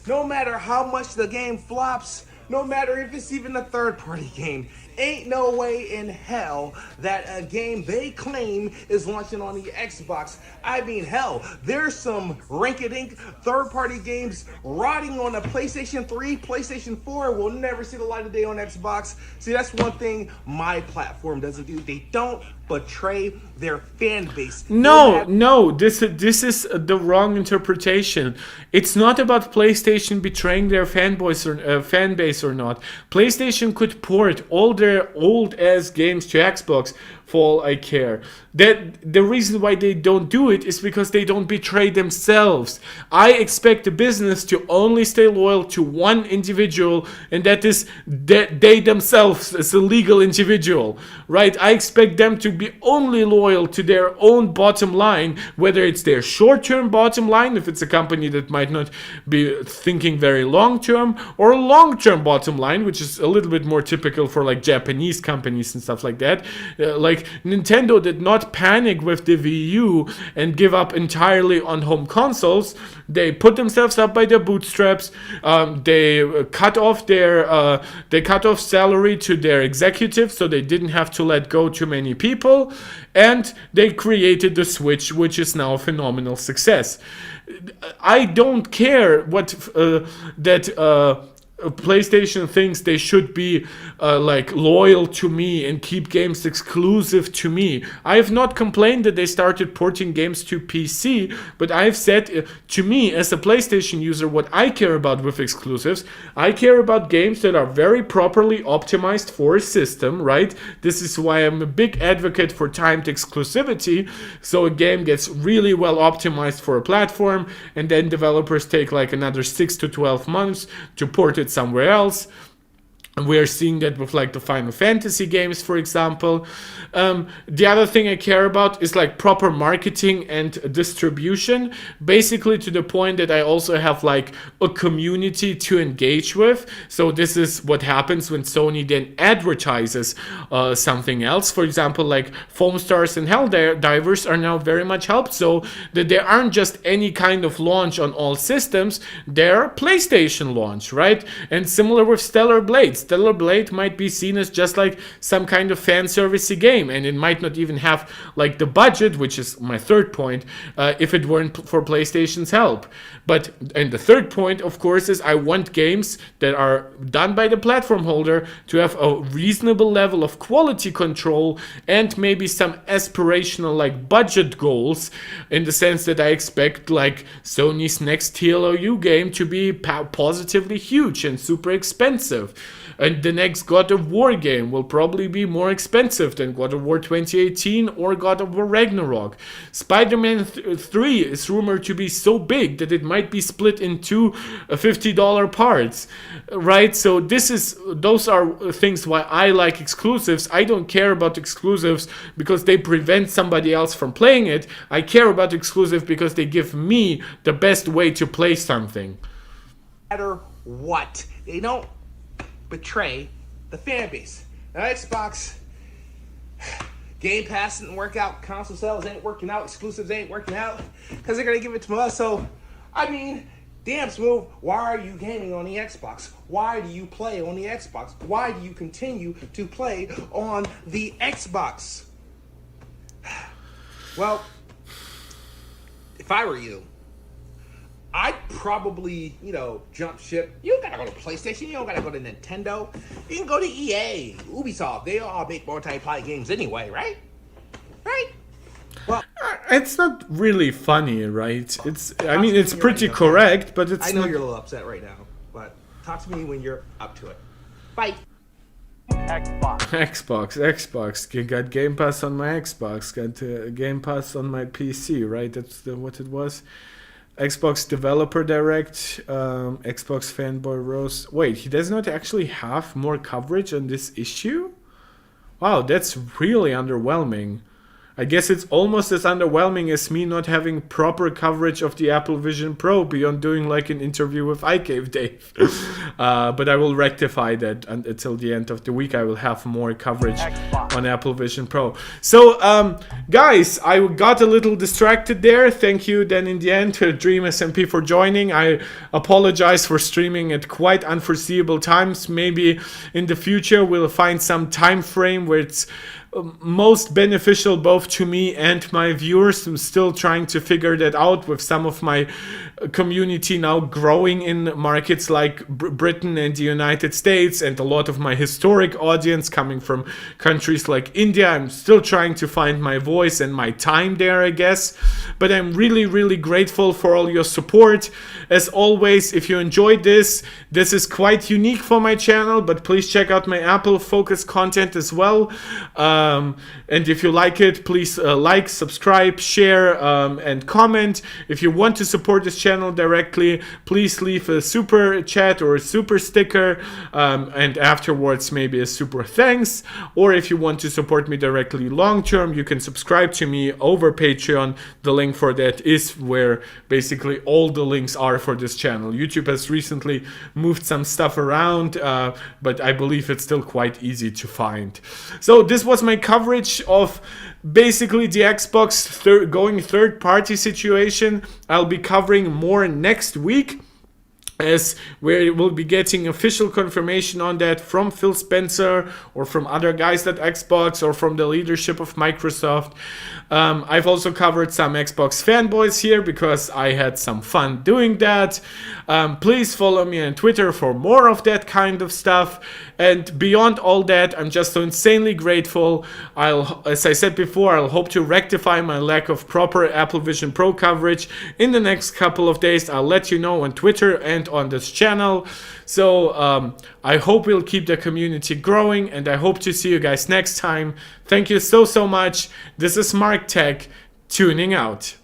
no matter how much the game flops, no matter if it's even a third-party game, ain't no way in hell that a game they claim is launching on the Xbox. I mean, hell, there's some rinky-dink third-party games rotting on a PlayStation 3, PlayStation 4 will never see the light of day on Xbox. See, that's one thing my platform doesn't do. They don't betray their fan base.
No, this is the wrong interpretation. It's not about PlayStation betraying their fan base or not. PlayStation could port all their old ass games to Xbox for all I care. That the reason why they don't do it is because they don't betray themselves. I expect the business to only stay loyal to one individual, and that is they themselves as a legal individual, right? I expect them to be only loyal to their own bottom line, whether it's their short-term bottom line, if it's a company that might not be thinking very long-term, or a long-term bottom line, which is a little bit more typical for like Japanese companies and stuff like that. Like Nintendo did not panic with the Wii U and give up entirely on home consoles. They put themselves up by their bootstraps. They cut off salary to their executives, so they didn't have to let go too many people, and they created the Switch, which is now a phenomenal success. I don't care what PlayStation thinks they should be like loyal to me and keep games exclusive to me. I have not complained that they started porting games to PC, but I've said to me as a PlayStation user what I care about with exclusives. I care about games that are very properly optimized for a system, right? This is why I'm a big advocate for timed exclusivity, so a game gets really well optimized for a platform, and then developers take like another 6 to 12 months to port it somewhere else. We are seeing that with like the Final Fantasy games, for example. The other thing I care about is like proper marketing and distribution, basically to the point that I also have like a community to engage with. So this is what happens when Sony then advertises something else. For example, like Foam Stars and Helldivers are now very much helped, so that they aren't just any kind of launch on all systems, they're PlayStation launch, right? And similar with Stellar Blade. Stellar Blade might be seen as just like some kind of fan servicey game, and it might not even have like the budget, which is my third point, if it weren't for PlayStation's help. And the third point, of course, is I want games that are done by the platform holder to have a reasonable level of quality control and maybe some aspirational like budget goals, in the sense that I expect like Sony's next TLOU game to be positively huge and super expensive. And the next God of War game will probably be more expensive than God of War 2018 or God of War Ragnarok. Spider-Man 3 is rumored to be so big that it might be split into $50 parts, right? So those are things why I like exclusives. I don't care about exclusives because they prevent somebody else from playing it. I care about exclusive because they give me the best way to play something.
No matter what, they don't betray the fan base. Now, Xbox, Game Pass didn't work out, console sales ain't working out, exclusives ain't working out, because they're gonna give it to us. So, I mean, damn Smooth, why are you gaming on the Xbox? Why do you play on the Xbox? Why do you continue to play on the Xbox? Well, if I were you, I'd probably, jump ship. You don't gotta go to PlayStation. You don't gotta go to Nintendo. You can go to EA, Ubisoft. They all make multiplayer games anyway, right? Right? Well,
it's not really funny, right? It's pretty correct, but it's
I know
not...
you're a little upset right now, but talk to me when you're up to it. Bye.
Xbox. Got Game Pass on my Xbox. Got Game Pass on my PC, right? That's what it was. Xbox Developer Direct, Xbox Fanboy Rose. Wait, he does not actually have more coverage on this issue? Wow, that's really underwhelming. I guess it's almost as underwhelming as me not having proper coverage of the Apple Vision Pro beyond doing like an interview with iCave Dave. But I will rectify that until the end of the week. I will have more coverage on Apple Vision Pro. So, guys, I got a little distracted there. Thank you then in the end to Dream SMP for joining. I apologize for streaming at quite unforeseeable times. Maybe in the future we'll find some time frame where it's most beneficial both to me and my viewers. I'm still trying to figure that out with some of my community now growing in markets like Britain and the United States, and a lot of my historic audience coming from countries like India. I'm still trying to find my voice and my time there, I guess. But I'm really, really grateful for all your support. As always, if you enjoyed this is quite unique for my channel, but please check out my Apple focused content as well. And if you like it, please like, subscribe, share, and comment. If you want to support this channel directly, please leave a super chat or a super sticker, and afterwards maybe a super thanks. Or if you want to support me directly long term, you can subscribe to me over Patreon. The link for that is where basically all the links are for this channel. YouTube has recently moved some stuff around, but I believe it's still quite easy to find. So this was my coverage of basically the Xbox going third party situation. I'll be covering more next week, as we will be getting official confirmation on that from Phil Spencer or from other guys at Xbox or from the leadership of Microsoft. I've also covered some Xbox fanboys here because I had some fun doing that. Please follow me on Twitter for more of that kind of stuff. And beyond all that, I'm just so insanely grateful. As I said before, I'll hope to rectify my lack of proper Apple Vision Pro coverage in the next couple of days. I'll let you know on Twitter and on this channel. So I hope we'll keep the community growing, and I hope to see you guys next time. Thank you so much. This is Mark Tech, tuning out.